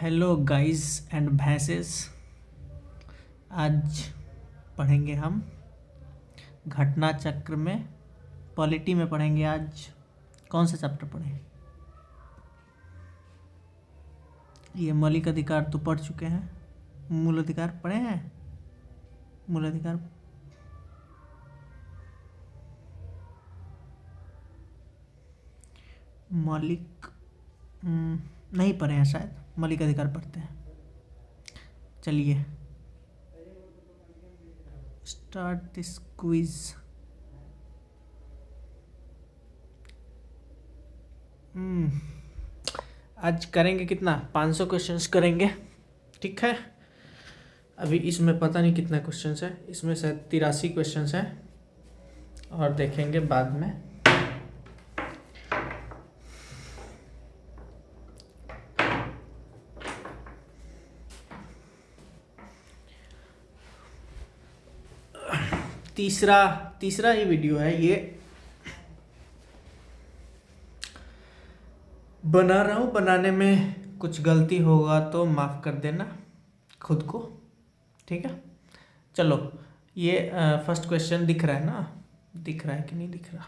Hello guys and भैंसेस। आज पढ़ेंगे हम घटना चक्र में, पॉलिटी में पढ़ेंगे। आज कौन सा चैप्टर पढ़ें? ये मौलिक अधिकार तो पढ़ चुके हैं। मूल अधिकार पढ़े हैं। मूल अधिकार मौलिक नहीं पढ़े हैं शायद। मौलिक अधिकार पढ़ते हैं। चलिए स्टार्ट दिस क्विज। आज करेंगे कितना? 500 क्वेश्चंस करेंगे, ठीक है। अभी इसमें पता नहीं कितना क्वेश्चंस है, इसमें शायद 83 क्वेश्चंस हैं और देखेंगे बाद में। तीसरा ही वीडियो है ये। बना रहा हूँ, बनाने में कुछ गलती होगा तो माफ़ कर देना खुद को, ठीक है। चलो, ये फर्स्ट क्वेश्चन दिख रहा है ना? दिख रहा है कि नहीं दिख रहा?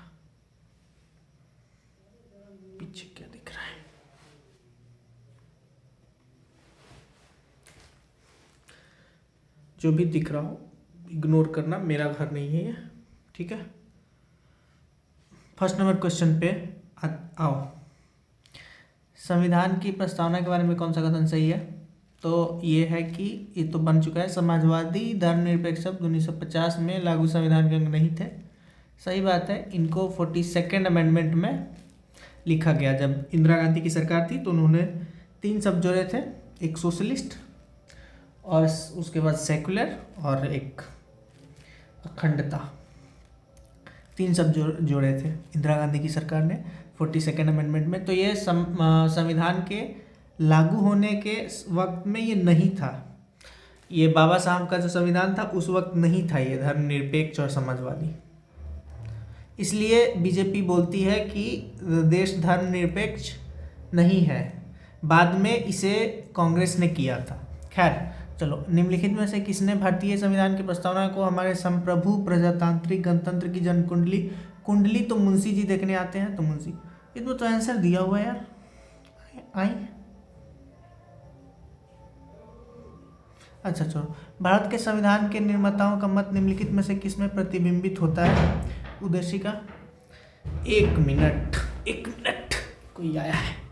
पीछे क्या दिख रहा है? जो भी दिख रहा हो इग्नोर करना, मेरा घर नहीं है ये, ठीक है। फर्स्ट नंबर क्वेश्चन पे आओ। संविधान की प्रस्तावना के बारे में कौन सा कथन सही है? तो ये है कि ये तो बन चुका है, समाजवादी धर्मनिरपेक्ष शब्द 1950 में लागू संविधान के अंग नहीं थे। सही बात है। इनको 42nd अमेंडमेंट में लिखा गया। जब इंदिरा गांधी की सरकार थी तो उन्होंने 3 शब्द जोड़े थे, एक सोशलिस्ट और उसके बाद सेकुलर और एक अखंडता। 3 शब्द जोड़े थे इंदिरा गांधी की सरकार ने 42nd अमेंडमेंट में। तो ये संविधान के लागू होने के वक्त में ये नहीं था। ये बाबा साहब का जो संविधान था उस वक्त नहीं था ये धर्मनिरपेक्ष और समाजवादी। इसलिए बीजेपी बोलती है कि देश धर्मनिरपेक्ष नहीं है। बाद में इसे कांग्रेस ने किया था। खैर चलो, निम्नलिखित में से किसने भारतीय संविधान की प्रस्तावना को हमारे संप्रभु प्रजातांत्रिक गणतंत्र की जन कुंडली तो मुंशी जी देखने आते हैं, तो मुंशी। इसमें तो आंसर दिया हुआ है यार। आई अच्छा चलो, भारत के संविधान के निर्माताओं का मत निम्नलिखित में से किसमें प्रतिबिंबित होता है? उद्देशिका। एक मिनट कोई आया है।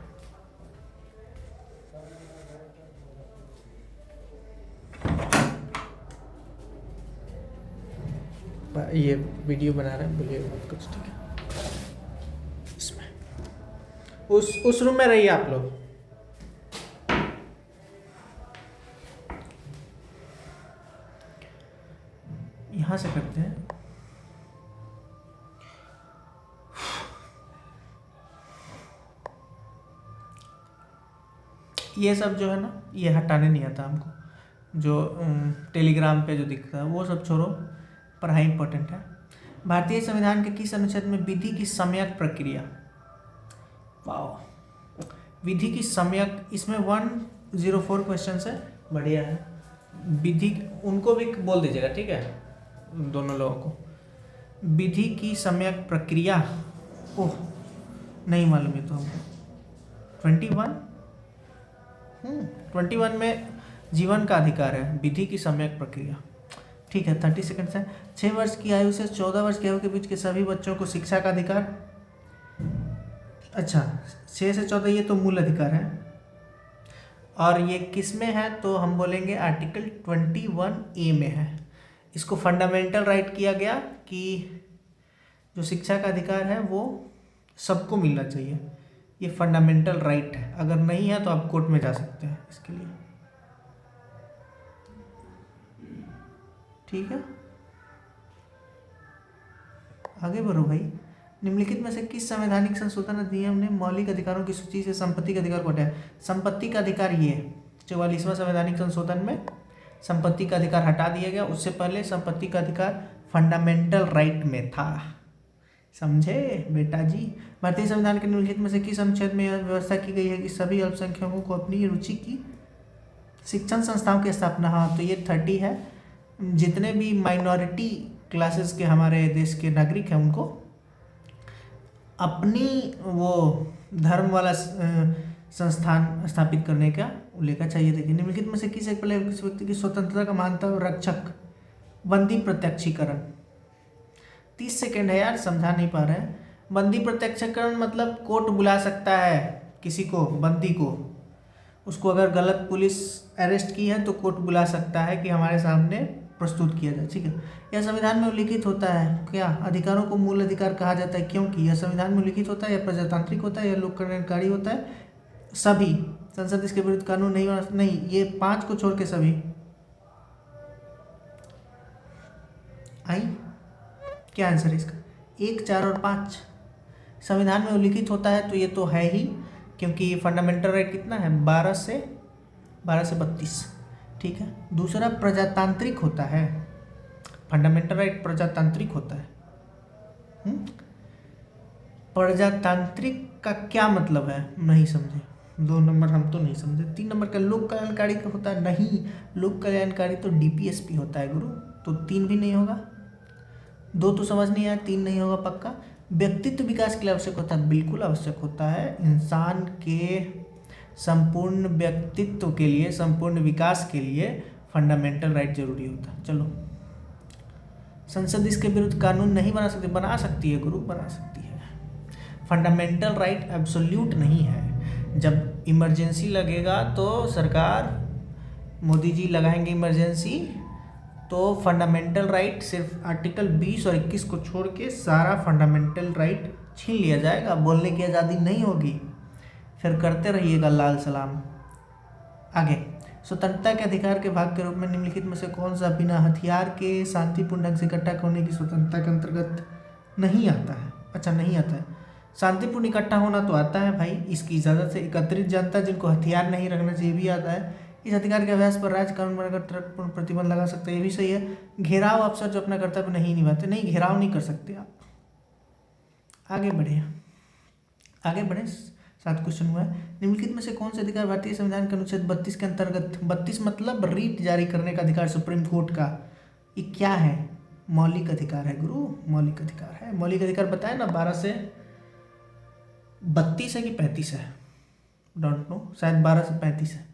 ये वीडियो बना रहे हैं, बोलिए कुछ, ठीक है। इसमें उस रूम में रहिए आप लोग। यहां से करते हैं। ये सब जो है ना, ये हटाने नहीं आता हमको। जो टेलीग्राम पे जो दिखता है वो सब छोड़ो, पढ़ाई इंपॉर्टेंट है। भारतीय संविधान के किस अनुच्छेद में विधि की सम्यक प्रक्रिया? वाह, विधि की सम्यक, इसमें 104 क्वेश्चन है, बढ़िया है। विधि उनको भी बोल दीजिएगा, ठीक है, दोनों लोगों को। विधि की सम्यक प्रक्रिया, ओह नहीं मालूम है तो हमको। 21 में जीवन का अधिकार है, विधि की सम्यक प्रक्रिया, ठीक है। 30 सेकंड है। 6 वर्ष की आयु से 14 वर्ष की आयु के बीच के सभी बच्चों को शिक्षा का अधिकार। अच्छा, 6 से 14 ये तो मूल अधिकार है। और ये किस में है? तो हम बोलेंगे आर्टिकल 21A में है। इसको फंडामेंटल राइट किया गया कि जो शिक्षा का अधिकार है वो सबको मिलना चाहिए। ये फंडामेंटल राइट है। अगर नहीं है तो आप कोर्ट में जा सकते हैं इसके लिए, ठीक है। आगे बढ़ो भाई। निम्नलिखित में से किस संवैधानिक संशोधन अधिनियम ने मौलिक अधिकारों की सूची से संपत्ति का अधिकार को हटाया? संपत्ति का अधिकार, ये 44वां संवैधानिक संशोधन में संपत्ति का अधिकार हटा दिया गया। उससे पहले संपत्ति का अधिकार फंडामेंटल राइट में था, समझे बेटा जी। भारतीय संविधान के निम्नलिखित में से किस अनुच्छेद में यह व्यवस्था की गई है कि सभी अल्पसंख्यकों को अपनी रुचि की शिक्षण संस्थाओं की स्थापना, हाँ तो ये 30 है। जितने भी माइनॉरिटी क्लासेस के हमारे देश के नागरिक हैं उनको अपनी वो धर्म वाला संस्थान स्थापित करने का उल्लेख चाहिए। देखिए, निम्नलिखित में से किस एक पहले किसी व्यक्ति की स्वतंत्रता का मानता है रक्षक? बंदी प्रत्यक्षीकरण। 30 सेकेंड है यार, समझा नहीं पा रहे हैं। बंदी प्रत्यक्षीकरण मतलब कोर्ट बुला सकता है किसी को, बंदी को, उसको अगर गलत पुलिस अरेस्ट की है तो कोर्ट बुला सकता है कि हमारे सामने प्रस्तुत किया जाए, ठीक है। यह संविधान में उल्लिखित होता है क्या? अधिकारों को मूल अधिकार कहा जाता है क्योंकि यह संविधान में उल्लिखित होता है, यह प्रजातांत्रिक होता है, यह लोक कल्याणकारी होता है। सभी संसद इसके विरुद्ध कानून नहीं बना, नहीं, ये 5 को छोड़ के सभी। आई क्या आंसर है इसका? 1, 4 और 5 संविधान में उल्लिखित होता है तो ये तो है ही, क्योंकि फंडामेंटल राइट कितना है? 12 से 32, ठीक है। दूसरा प्रजातांत्रिक होता है, फंडामेंटल राइट प्रजातांत्रिक होता है। प्रजातांत्रिक का क्या मतलब है? नहीं समझे। 2 नंबर हम तो नहीं समझे। 3 नंबर का लोक कल्याणकारी का होता है, नहीं, लोक कल्याणकारी तो डीपीएसपी होता है गुरु, तो 3 भी नहीं होगा। 2 तो समझ नहीं आया, 3 नहीं होगा पक्का। व्यक्तित्व विकास के लिए आवश्यक होता है, बिल्कुल आवश्यक होता है। इंसान के संपूर्ण व्यक्तित्व के लिए, संपूर्ण विकास के लिए फंडामेंटल राइट जरूरी होता है। चलो, संसद इसके विरुद्ध कानून नहीं बना सकती? बना सकती है गुरु, बना सकती है। फंडामेंटल राइट एब्सोल्यूट नहीं है। जब इमरजेंसी लगेगा तो सरकार, मोदी जी लगाएंगे इमरजेंसी, तो फंडामेंटल राइट सिर्फ आर्टिकल 20 और 21 को छोड़ के सारा फंडामेंटल राइट छीन लिया जाएगा। बोलने की आज़ादी नहीं होगी। फिर करते रहिएगा लाल सलाम। आगे, स्वतंत्रता के अधिकार के भाग के रूप में निम्नलिखित में से कौन सा बिना हथियार के शांतिपूर्ण ढंग से इकट्ठा होने की स्वतंत्रता के अंतर्गत नहीं आता है? अच्छा, नहीं आता है। शांतिपूर्ण इकट्ठा होना तो आता है भाई, इसकी इजाज़त से एकत्रित जनता जिनको हथियार नहीं रखना चाहिए भी आता है। इस अधिकार के अभ्यास पर राज्य कानून बनाकर तर्कपूर्ण प्रतिबंध लगा सकते हैं, ये भी सही है। घेराव अफसर जो अपना कर्तव्य नहीं निभाते, नहीं, घेराव नहीं कर सकते आप। आगे बढ़े, आगे बढ़े। 7 क्वेश्चन हुआ है। निम्नलिखित में से कौन से अधिकार भारतीय संविधान के अनुच्छेद 32 के अंतर्गत, 32 मतलब रीट जारी करने का अधिकार सुप्रीम कोर्ट का, ये क्या है? मौलिक अधिकार है गुरु, मौलिक अधिकार है। मौलिक अधिकार बताए ना, 12 से 32 है कि 35 है, डोंट नो, शायद 12 से 35 है,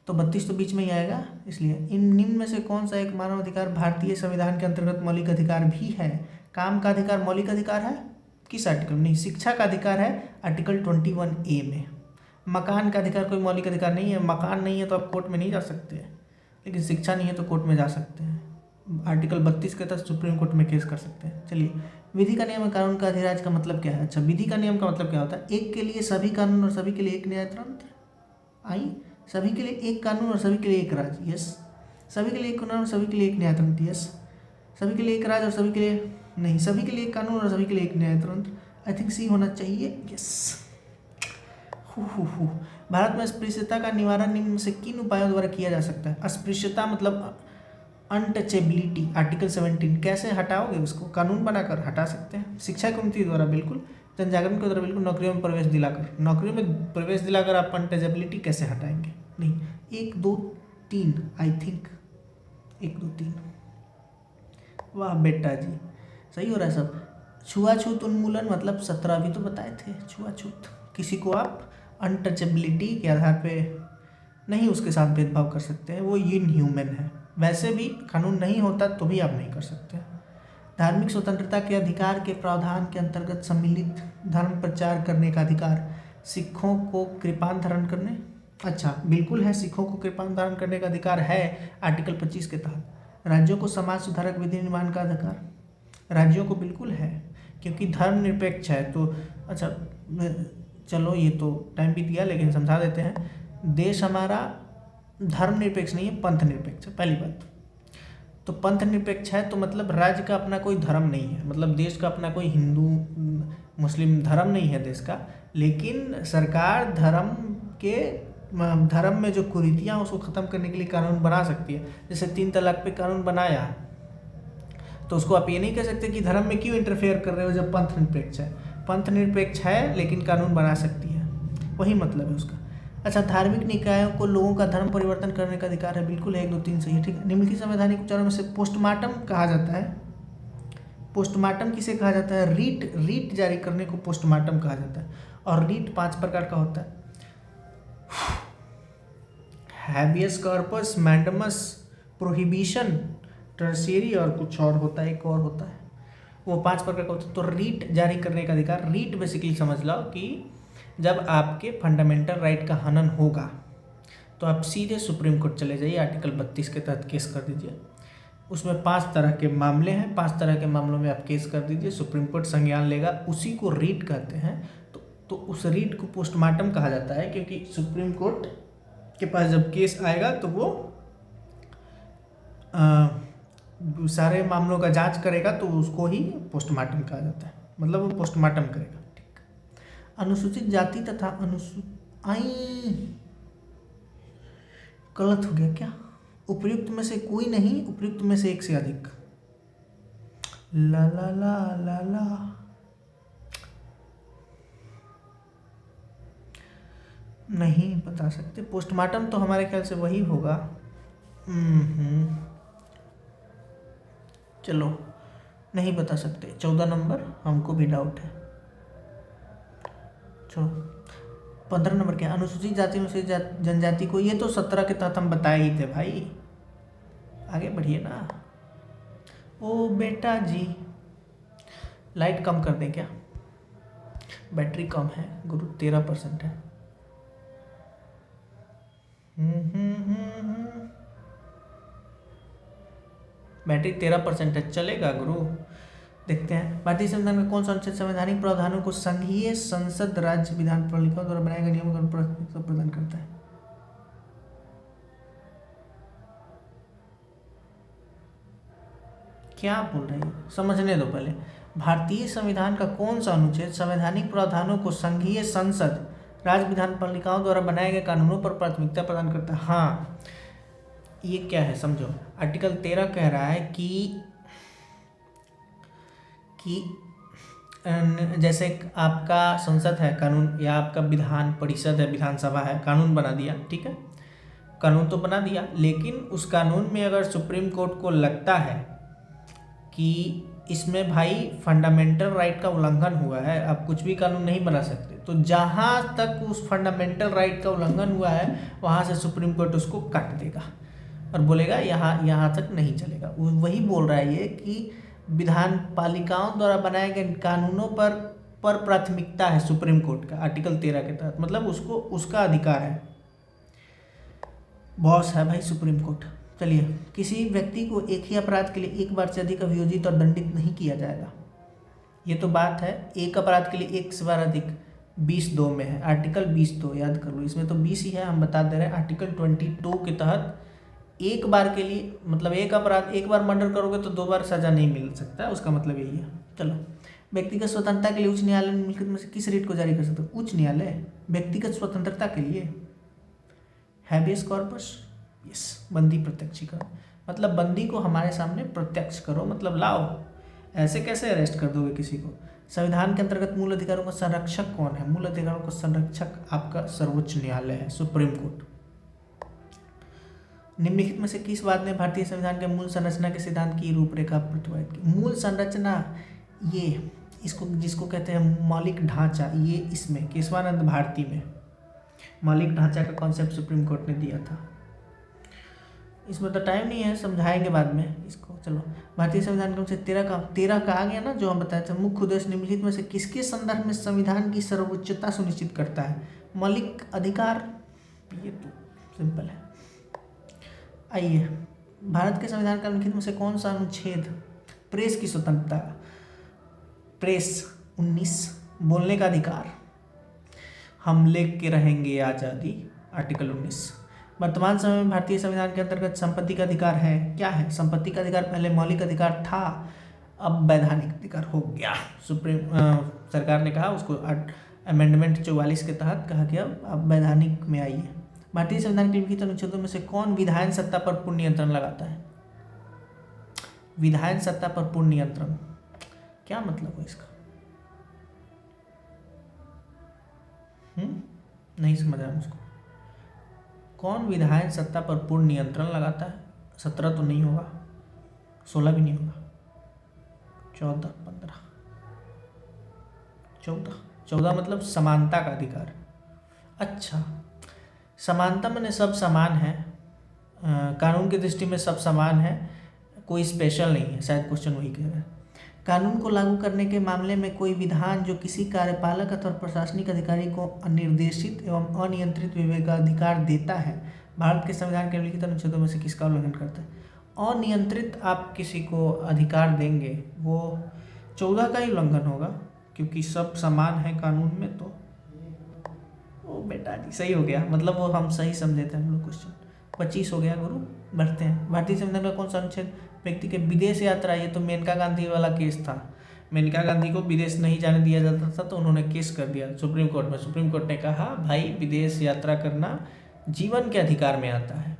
तो 32 तो बीच में ही आएगा। इसलिए इन निम्न में से कौन सा एक मानव अधिकार भारतीय संविधान के अंतर्गत मौलिक अधिकार भी है? काम का अधिकार मौलिक अधिकार है? किस आर्टिकल में? नहीं, शिक्षा का अधिकार है आर्टिकल 21A में। मकान का अधिकार कोई मौलिक अधिकार नहीं है। मकान नहीं है तो आप कोर्ट में नहीं जा सकते, लेकिन शिक्षा नहीं है तो कोर्ट में जा सकते हैं। आर्टिकल 32 के तहत सुप्रीम कोर्ट में केस कर सकते हैं। चलिए, विधि का नियम कानून का अधिराज का मतलब क्या है? अच्छा, विधि का नियम का मतलब क्या होता है? एक के लिए सभी कानून और सभी के लिए एक न्यायतंत्र। आई, सभी के लिए एक कानून और सभी के लिए एक राज्य, यस। सभी के लिए एक कानून और सभी के लिए एक न्यायतंत्र, यस। सभी के लिए एक राज्य और सभी के लिए नहीं, सभी के लिए एक कानून और सभी के लिए एक न्यायतंत्र। आई थिंक सी होना चाहिए, यस। भारत में अस्पृश्यता का निवारण निम्न में से किन उपायों द्वारा किया जा सकता है? अस्पृश्यता मतलब अनटचेबिलिटी, आर्टिकल 17। कैसे हटाओगे उसको? कानून बनाकर हटा सकते हैं। शिक्षा कमेटी द्वारा बिल्कुल, जनजागरण के द्वारा बिल्कुल, नौकरियों में प्रवेश दिलाकर। नौकरियों में प्रवेश दिलाकर आप अनटचेबिलिटी कैसे हटाएंगे? नहीं, 1, 2, 3 आई थिंक, 1, 2, 3। वाह बेटा जी, सही हो रहा है सब। छुआछूत उन्मूलन मतलब 17 अभी तो बताए थे। छुआछूत, किसी को आप अनटचेबिलिटी के आधार पे नहीं उसके साथ भेदभाव कर सकते हैं, वो इनह्यूमन है। वैसे भी कानून नहीं होता तो भी आप नहीं कर सकते। धार्मिक स्वतंत्रता के अधिकार के प्रावधान के अंतर्गत सम्मिलित धर्म प्रचार करने का अधिकार, सिखों को कृपान धारण करने, अच्छा बिल्कुल है, सिखों को कृपान धारण करने का अधिकार है आर्टिकल 25 के तहत। राज्यों को समाज सुधारक विधि निर्माण का अधिकार, राज्यों को बिल्कुल है, क्योंकि धर्म निरपेक्ष है। तो अच्छा चलो, ये तो टाइम बीत गया, लेकिन समझा देते हैं। देश हमारा धर्म निरपेक्ष नहीं है, पंथ निरपेक्ष है, पहली बात। तो पंथ निरपेक्ष है तो मतलब राज्य का अपना कोई धर्म नहीं है, मतलब देश का अपना कोई हिंदू मुस्लिम धर्म नहीं है देश का, लेकिन सरकार धर्म में जो कुरीतियाँ उसको ख़त्म करने के लिए कानून बना सकती है। जैसे 3 तलाक पे कानून बनाया, तो उसको आप ये नहीं कह सकते कि धर्म में क्यों इंटरफेयर कर रहे हो जब पंथ निरपेक्ष है। पंथ निरपेक्ष है लेकिन कानून बना सकती है, वही मतलब है उसका। अच्छा, धार्मिक निकायों को लोगों का धर्म परिवर्तन करने का अधिकार है, बिल्कुल है, 1 2 3 सही है, ठीक है। निम्नलिखित संवैधानिक उपचारों में से पोस्टमार्टम कहा जाता है। पोस्टमार्टम किसे कहा जाता है? रीट जारी करने को पोस्टमार्टम कहा जाता है। और रीट 5 प्रकार का होता है: habeas corpus, mandamus, prohibition, tertiary और कुछ और होता है, एक और होता है, वो 5 प्रकार का होता है। तो रीट जारी करने का अधिकार, रीट बेसिकली समझ लो कि जब आपके फंडामेंटल राइट का हनन होगा तो आप सीधे सुप्रीम कोर्ट चले जाइए, आर्टिकल 32 के तहत केस कर दीजिए। उसमें 5 तरह के मामले हैं, 5 तरह के मामलों में आप केस कर दीजिए, सुप्रीम कोर्ट संज्ञान लेगा, उसी को रीट कहते हैं। तो उस रीट को पोस्टमार्टम कहा जाता है, क्योंकि सुप्रीम कोर्ट के पास जब केस आएगा तो वो सारे मामलों का जांच करेगा, तो उसको ही पोस्टमार्टम कहा जाता है, मतलब वो पोस्टमार्टम करेगा, ठीक। अनुसूचित जाति तथा गलत हो गया क्या? उपयुक्त में से कोई नहीं, उपयुक्त में से एक से अधिक। ला ला ला ला ला, नहीं बता सकते। पोस्टमार्टम तो हमारे ख्याल से वही होगा। चलो नहीं बता सकते। 14 नंबर हमको भी डाउट है। चलो 15 नंबर क्या? अनुसूचित जाति में से जनजाति को, ये तो 17 के तहत हम बताए ही थे भाई, आगे बढ़िए ना। ओ बेटा जी, लाइट कम कर दें क्या? बैटरी कम है गुरु, 13% है। बैटरी 13% है, चलेगा गुरु। देखते हैं, भारतीय संविधान में कौन सा अनुच्छेद संवैधानिक प्रावधानों को संघीय संसद राज्य विधान पालिकाओं द्वारा बनाए गए नियमों का प्राथमिकता प्रदान करता है? क्या बोल रहे हैं, समझने दो पहले। भारतीय संविधान का कौन सा अनुच्छेद संवैधानिक प्रावधानों को संघीय संसद राज्य विधान पालिकाओं द्वारा बनाए गए कानूनों पर प्राथमिकता प्रदान करता है? हाँ, ये क्या है समझो। आर्टिकल 13 कह रहा है कि जैसे आपका संसद है कानून, या आपका विधान परिषद है, विधानसभा है, कानून बना दिया, ठीक है, कानून तो बना दिया, लेकिन उस कानून में अगर सुप्रीम कोर्ट को लगता है कि इसमें भाई फंडामेंटल राइट का उल्लंघन हुआ है, आप कुछ भी कानून नहीं बना सकते, तो जहाँ तक उस फंडामेंटल राइट का उल्लंघन हुआ है वहाँ से सुप्रीम कोर्ट उसको काट देगा और बोलेगा यहाँ तक नहीं चलेगा। वही बोल रहा है ये कि विधान पालिकाओं द्वारा बनाए गए कानूनों पर प्राथमिकता है सुप्रीम कोर्ट का, आर्टिकल 13 के तहत, मतलब उसको उसका अधिकार है, बॉस है भाई सुप्रीम कोर्ट। चलिए, किसी व्यक्ति को एक ही अपराध के लिए एक बार से अधिक अभियोजित और दंडित नहीं किया जाएगा। ये तो बात है, एक अपराध के लिए एक से बार अधिक 20(2) में है, आर्टिकल 20(2) याद कर लो, इसमें तो 20 ही है, हम बता दे रहे हैं। आर्टिकल 22 के तहत एक बार के लिए, मतलब एक अपराध, एक बार मर्डर करोगे तो 2 बार सजा नहीं मिल सकता, उसका मतलब यही है। चलो, व्यक्तिगत स्वतंत्रता के लिए उच्च न्यायालय निम्नलिखित में से किस रीट को जारी कर सकता है? उच्च न्यायालय व्यक्तिगत स्वतंत्रता के लिए हैबियस कॉर्पस, यस, बंदी प्रत्यक्षीकरण, मतलब बंदी को हमारे सामने प्रत्यक्ष करो, मतलब लाओ, ऐसे कैसे अरेस्ट कर दोगे किसी को। संविधान के अंतर्गत मूल अधिकारों का संरक्षक कौन है? मूल अधिकारों का संरक्षक आपका सर्वोच्च न्यायालय है, सुप्रीम कोर्ट। निम्नलिखित में से किस बात ने भारतीय संविधान के मूल संरचना के सिद्धांत की रूपरेखा प्रतिपादित की? मूल संरचना, ये इसको जिसको कहते हैं मौलिक ढांचा, ये इसमें केशवानंद भारती में मौलिक ढांचा का कॉन्सेप्ट सुप्रीम कोर्ट ने दिया था। इसमें तो टाइम नहीं है, समझाएंगे बाद में इसको। चलो, भारतीय संविधान के अनुच्छेद 13 का आ गया ना, जो हम बताए थे, मुख्य उद्देश्य निम्नलिखित में से किसके संदर्भ में संविधान की सर्वोच्चता सुनिश्चित करता है? मौलिक अधिकार, ये तो सिंपल है। आइए, भारत के संविधान का निम्नलिखित में से कौन सा अनुच्छेद प्रेस की स्वतंत्रता, प्रेस 19, बोलने का अधिकार, हम लेके रहेंगे आज़ादी, आर्टिकल 19। वर्तमान समय में भारतीय संविधान के अंतर्गत संपत्ति का अधिकार है, क्या है? संपत्ति का अधिकार पहले मौलिक अधिकार था, अब वैधानिक अधिकार हो गया। सुप्रीम सरकार ने कहा, उसको अमेंडमेंट 44 के तहत कहा कि अब वैधानिक में आइए। भारतीय संविधान के लिखित अनुच्छेदों में से कौन विधायन सत्ता पर पूर्ण नियंत्रण लगाता है? विधायन सत्ता पर पूर्ण नियंत्रण क्या मतलब है इसका? नहीं समझ रहा मुझको। कौन विधायक सत्ता पर पूर्ण नियंत्रण लगाता है? 17 तो नहीं होगा, 16 भी नहीं होगा, 14, 15, 14 मतलब समानता का अधिकार। अच्छा, समानता माने सब समान है, कानून की दृष्टि में सब समान है, कोई स्पेशल नहीं है, शायद क्वेश्चन वही कह रहा है। कानून को लागू करने के मामले में कोई विधान जो किसी कार्यपालक अथवा प्रशासनिक अधिकारी को अनिर्देशित एवं अनियंत्रित विवेकाधिकार देता है, भारत के संविधान के निम्नलिखित अनुच्छेदों में से किसका उल्लंघन करता है? अनियंत्रित आप किसी को अधिकार देंगे वो 14 का ही उल्लंघन होगा, क्योंकि सब समान है कानून में। तो ओ बेटा जी सही हो गया, मतलब वो हम सही समझे थे हम लोग। क्वेश्चन 25 हो गया गुरु। बढ़ते हैं। भारतीय संविधान का कौन सा अनुच्छेद व्यक्ति के विदेश यात्रा, ये तो मेनका गांधी वाला केस था। मेनका गांधी को विदेश नहीं जाने दिया जाता था, तो उन्होंने केस कर दिया सुप्रीम कोर्ट में। सुप्रीम कोर्ट ने कहा भाई विदेश यात्रा करना जीवन के अधिकार में आता है,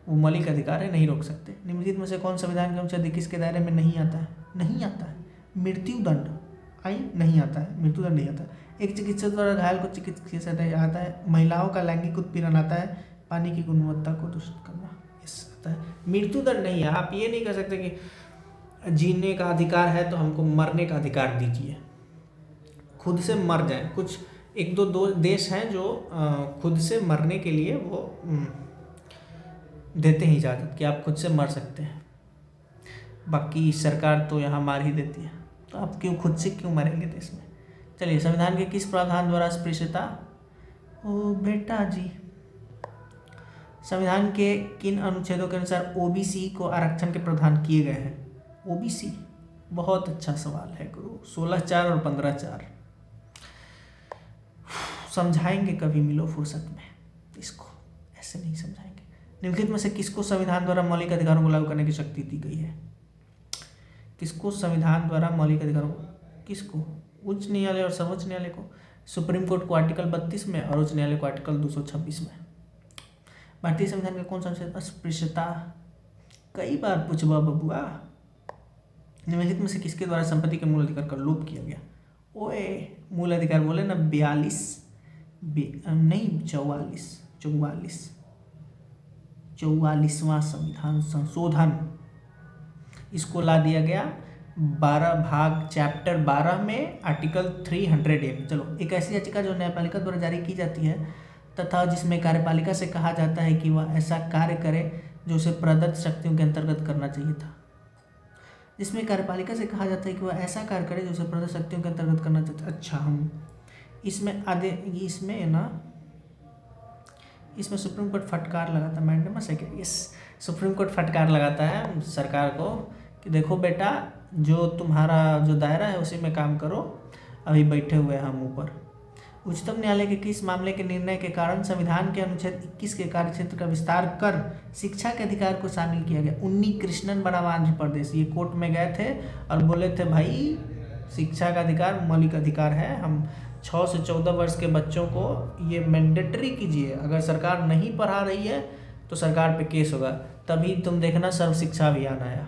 वो मौलिक अधिकार है, नहीं रोक सकते। निम्नलिखित में से कौन संविधान के अनुच्छेद 21 के दायरे में नहीं आता है? नहीं आता है। मृत्युदंड नहीं आता है, मृत्युदंड नहीं आता है। एक चिकित्सक द्वारा घायल को चिकित्सा आता है। महिलाओं का लैंगिक उत्पीड़न आता है। पानी की गुणवत्ता को दूषित करना यस आता है। मृत्युदंड नहीं है। आप ये नहीं कह सकते कि जीने का अधिकार है तो हमको मरने का अधिकार दीजिए, खुद से मर जाए। कुछ एक दो देश हैं जो खुद से मरने के लिए वो देते हैं इजाज़त कि आप खुद से मर सकते हैं, बाकी सरकार तो यहाँ मार ही देती है, तो आप क्यों खुद से क्यों मरेंगे देश में। चलिए, संविधान के किस प्रावधान द्वारा अस्पृश्यता, ओ बेटा जी, संविधान के किन अनुच्छेदों के अनुसार ओबीसी को आरक्षण के प्रावधान किए गए हैं? ओबीसी, बहुत अच्छा सवाल है गुरु। 16(4) और 15(4) समझाएंगे कभी, मिलो फुर्सत में, इसको ऐसे नहीं समझाएंगे। निम्नलिखित में से किसको संविधान द्वारा मौलिक अधिकारों को लागू करने की शक्ति दी गई है? किसको संविधान द्वारा मौलिक अधिकारों को, किसको? उच्च न्यायालय और सर्वोच्च न्यायालय को। सुप्रीम कोर्ट को आर्टिकल 32 में और उच्च न्यायालय को आर्टिकल 226 में। भारतीय संविधान का कौन सा अनुच्छेद अस्पृश्यता, कई बार पूछवा बबुआ। निम्नलिखित में से किसके द्वारा संपत्ति के मूल अधिकार का लोप किया गया? ओए, मूल अधिकार बोले ना 42 नहीं 44वां संविधान संशोधन, इसको ला दिया गया 12 भाग चैप्टर 12 में आर्टिकल 300A में। चलो, एक ऐसी याचिका जो न्यायपालिका द्वारा जारी की जाती है तथा जिसमें कार्यपालिका से कहा जाता है कि वह ऐसा कार्य करे जो उसे प्रदत्त शक्तियों के अंतर्गत करना चाहिए था। जिसमें कार्यपालिका से कहा जाता है कि वह ऐसा कार्य करे जो उसे प्रदत्त शक्तियों के अंतर्गत करना चाहिए। अच्छा, हम इसमें सुप्रीम कोर्ट फटकार लगाता है, मैंडेमस है क्या? यस, सुप्रीम कोर्ट फटकार लगाता है सरकार को कि देखो बेटा, जो तुम्हारा जो दायरा है उसी में काम करो, अभी बैठे हुए हैं हम ऊपर। उच्चतम न्यायालय के किस मामले के निर्णय के कारण संविधान के अनुच्छेद 21 के कार्यक्षेत्र का विस्तार कर शिक्षा के अधिकार को शामिल किया गया? उन्नी कृष्णन बनाम आंध्र प्रदेश, ये कोर्ट में गए थे और बोले थे भाई शिक्षा का अधिकार मौलिक अधिकार है, हम 6 से 14 वर्ष के बच्चों को ये मैंडेटरी कीजिए, अगर सरकार नहीं पढ़ा रही है तो सरकार पे केस होगा। तभी तुम देखना सर्व शिक्षा अभियान आया।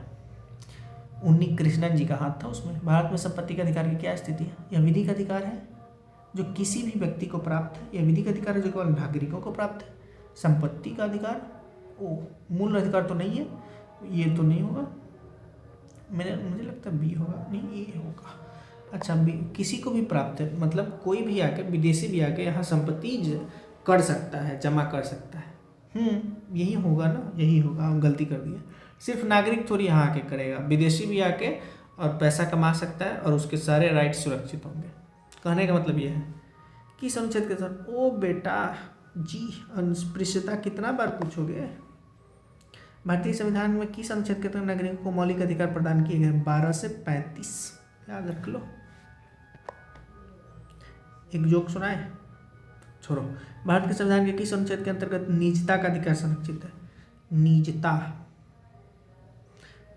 उन्नी कृष्णन जी का हाथ था उसमें। भारत में संपत्ति के अधिकार की क्या स्थिति है? यह विधिक अधिकार है जो किसी भी व्यक्ति को प्राप्त है, यह विधिक अधिकार है जो केवल नागरिकों को प्राप्त है। संपत्ति का अधिकार मूल अधिकार तो नहीं है, ये तो नहीं होगा, मुझे लगता है बी होगा, नहीं ए होगा। अच्छा, किसी को भी प्राप्त है, मतलब कोई भी आके, विदेशी भी आके यहाँ संपत्ति कर सकता है, जमा कर सकता है। यही होगा ना, यही होगा, हम गलती कर दिए। सिर्फ नागरिक थोड़ी यहाँ आके करेगा, विदेशी भी आके और पैसा कमा सकता है और उसके सारे राइट सुरक्षित होंगे। कहने का मतलब ये है किस अनुच्छेद के साथ, ओ बेटा जी, अस्पृश्यता कितना बार पूछोगे। भारतीय संविधान में किस अनुच्छेद के तहत नागरिकों को मौलिक अधिकार प्रदान किए गए? 12 से 35, याद रख लो। एक जोक सुनाए, छोड़ो। भारत के संविधान के किस अनुच्छेद के अंतर्गत निजता का अधिकार संरक्षित है? निजता,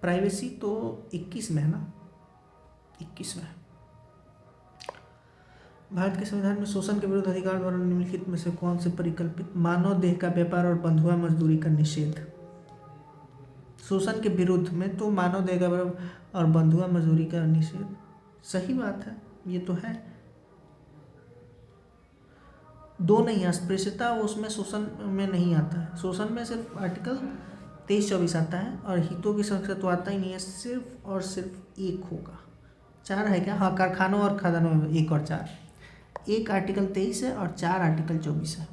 प्राइवेसी तो 21 में है ना, 21 में। भारत के संविधान में शोषण के विरुद्ध अधिकार द्वारा निम्नलिखित में से कौन से परिकल्पित? मानव देह का व्यापार और बंधुआ मजदूरी का निषेध। शोषण के विरुद्ध में तो मानव देह का व्यापार और बंधुआ मजदूरी का निषेध, सही बात है, ये तो है। दो नहीं, अस्पृश्यता उसमें शोषण में नहीं आता है। शोषण में सिर्फ आर्टिकल 23-24 आता है, और हितों की सुरक्षा तो आता ही नहीं है, सिर्फ और सिर्फ एक होगा। 4 है क्या? हाँ, कारखानों और खदानों में 1 और 4। एक आर्टिकल 23 है और 4 आर्टिकल 24 है।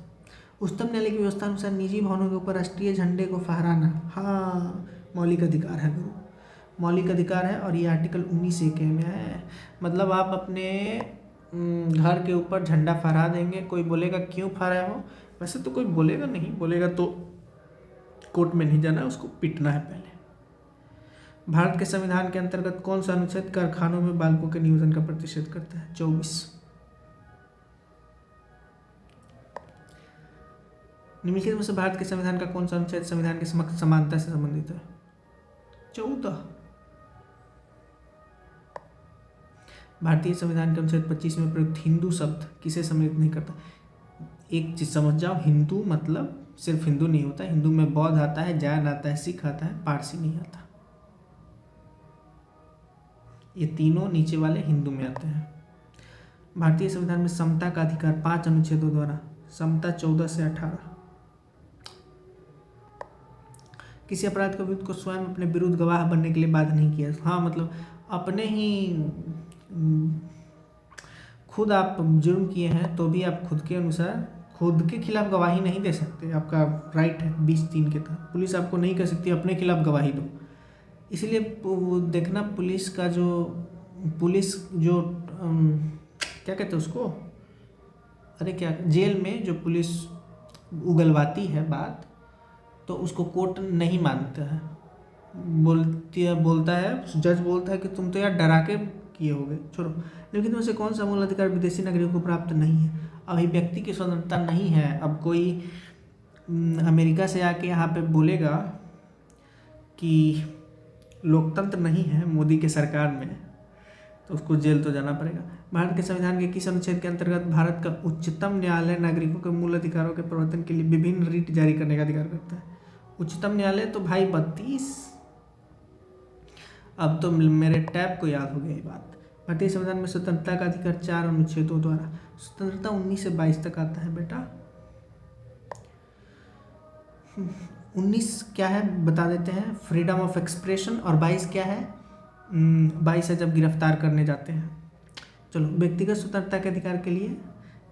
उच्चतम न्यायालय की व्यवस्था अनुसार निजी भवनों के ऊपर राष्ट्रीय झंडे को फहराना, हाँ, मौलिक अधिकार है गुरु, मौलिक अधिकार है। और ये आर्टिकल 19(1) में है। मतलब आप अपने घर के ऊपर झंडा फहरा देंगे, कोई बोलेगा क्यों फहराए हो? वैसे तो कोई बोलेगा नहीं, बोलेगा तो कोर्ट में नहीं जाना, उसको पीटना है पहले। भारत के संविधान के अंतर्गत कौन सा अनुच्छेद कारखानों में बालकों के नियोजन का प्रतिषेध करता है? 24। निम्नलिखित में से भारत के संविधान का कौन सा अनुच्छेद संविधान के समक्ष समानता से संबंधित है? 14। भारतीय संविधान के अनुच्छेद 25 में प्रयुक्त हिंदू शब्द किसे सम्मिलित नहीं करता? एक चीज समझ जाओ, हिंदू मतलब सिर्फ हिंदू नहीं होता, हिंदू में बौद्ध आता है, जैन आता है, सिख आता है, पारसी नहीं आता। ये तीनों नीचे वाले हिंदू में आते हैं। भारतीय संविधान में समता का अधिकार 5 अनुच्छेदों द्वारा, समता 14 से 18। किसी अपराध के विरुद्ध को स्वयं अपने विरुद्ध गवाह बनने के लिए बाध्य नहीं किया। हाँ, मतलब अपने ही खुद आप जुर्म किए हैं तो भी आप खुद के अनुसार खुद के खिलाफ गवाही नहीं दे सकते, आपका राइट है 20(3) के तहत। पुलिस आपको नहीं कह सकती अपने खिलाफ गवाही दो। इसलिए देखना, पुलिस जो क्या कहते हैं उसको, अरे क्या, जेल में जो पुलिस उगलवाती है बात, तो उसको कोर्ट नहीं मानता है। बोलता है, जज बोलता है कि तुम तो यार डरा के किए होगे, छोड़ो। लेकिन में से कौन सा मूल अधिकार विदेशी नागरिकों को प्राप्त नहीं है? अभिव्यक्ति की स्वतंत्रता नहीं है। अब कोई अमेरिका से आके यहाँ पे बोलेगा कि लोकतंत्र नहीं है मोदी के सरकार में, तो उसको जेल तो जाना पड़ेगा। भारत के संविधान के किस अनुच्छेद के अंतर्गत भारत का उच्चतम न्यायालय नागरिकों के मूल अधिकारों के प्रवर्तन के लिए विभिन्न रिट जारी करने का अधिकार करता है? उच्चतम न्यायालय तो भाई 32। अब तो मेरे टैब को याद हो गया ये बात। भारतीय संविधान में स्वतंत्रता का अधिकार 4 अनुच्छेदों द्वारा, स्वतंत्रता 19 से 22 तक आता है बेटा। 19 क्या है बता देते हैं, फ्रीडम ऑफ एक्सप्रेशन, और 22 क्या है? 22 है जब गिरफ्तार करने जाते हैं। चलो, व्यक्तिगत स्वतंत्रता के अधिकार के लिए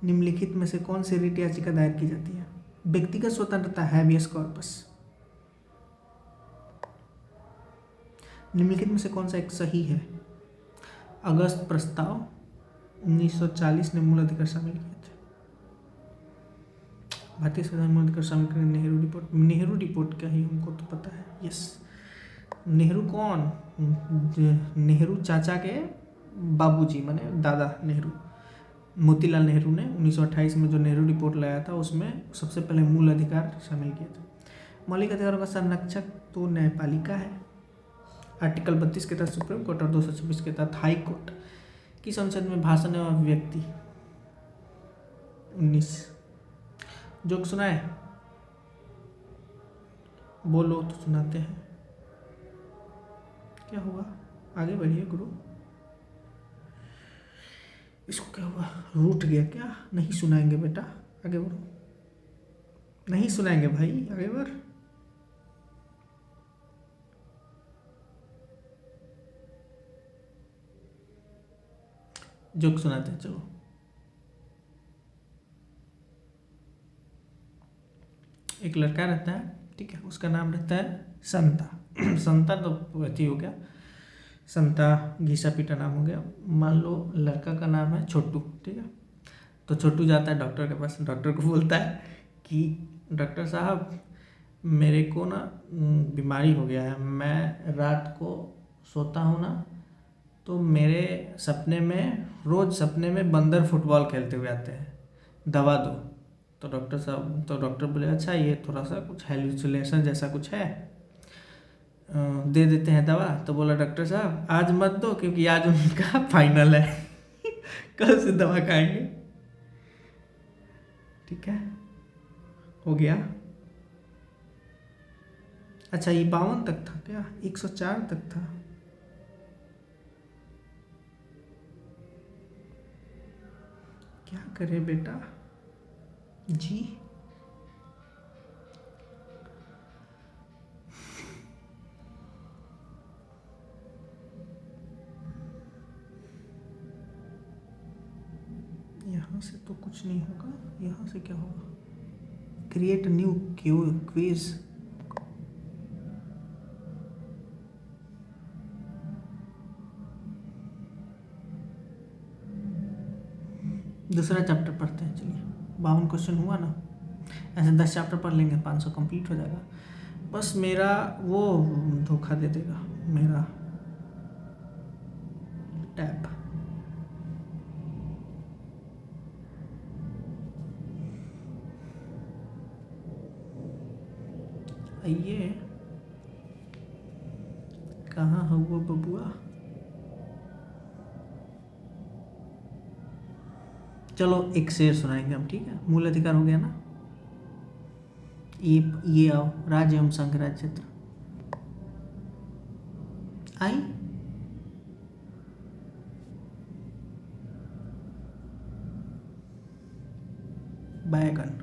निम्नलिखित में से कौन सी रिट याचिका दायर की जाती है? व्यक्तिगत स्वतंत्रता, हैबियस कॉर्पस। निम्नलिखित में से कौन सा एक सही है? अगस्त प्रस्ताव 1940 ने मूल अधिकार शामिल किए थे। भारतीय संविधान मूल अधिकार शामिल करने नेहरू रिपोर्ट, नेहरू रिपोर्ट क्या ही हमको तो पता है। यस, नेहरू कौन? नेहरू चाचा के बाबूजी, माने दादा नेहरू, मोतीलाल नेहरू ने 1928 में जो नेहरू रिपोर्ट लाया था उसमें सबसे पहले मूल अधिकार शामिल किए थे। मौलिक अधिकारों का संरक्षक तो न्यायपालिका है। आर्टिकल 32 के तहत सुप्रीम कोर्ट और 226 के तहत हाई कोर्ट। किस अनुच्छेद में भाषण एवं अभिव्यक्ति? 19। जोक सुनाए? बोलो तो सुनाते हैं। क्या हुआ? आगे बढ़िए गुरु। इसको क्या हुआ? रूठ गया क्या? नहीं सुनाएंगे बेटा, आगे बढ़ो। नहीं सुनाएंगे भाई, आगे बढ़। जोक सुनाते हैं, चलो। एक लड़का रहता है, ठीक है, उसका नाम रहता है संता। संता तो अति हो गया, संता घिसा पीटा नाम हो गया। मान लो लड़का का नाम है छोटू, ठीक है। तो छोटू जाता है डॉक्टर के पास, डॉक्टर को बोलता है कि डॉक्टर साहब मेरे को ना बीमारी हो गया है, मैं रात को सोता हूँ ना, तो मेरे सपने में, रोज़ सपने में बंदर फुटबॉल खेलते हुए आते हैं, दवा दो। तो डॉक्टर बोले अच्छा ये थोड़ा सा कुछ हेलुसिनेशन जैसा कुछ है, दे देते हैं दवा। तो बोला डॉक्टर साहब आज मत दो क्योंकि आज उनका फाइनल है। कल से दवा खाएंगे। ठीक है, हो गया। अच्छा ये 52 तक था क्या? 104 तक था। क्या करे बेटा, जी यहाँ से तो कुछ नहीं होगा, यहाँ से क्या होगा? Create new quiz. दूसरा चैप्टर पढ़ते हैं, चलिए। 52 क्वेश्चन हुआ ना, ऐसे 10 चैप्टर पढ़ लेंगे, 500 कंप्लीट हो जाएगा। बस मेरा वो धोखा दे देगा, मेरा टैब। आइए, कहाँ है वो बबुआ? चलो एक शेर सुनाएंगे हम, ठीक है? मूल अधिकार हो गया ना। ये आओ, राज्य एवं संघ राज्य क्षेत्र आई। बैगन।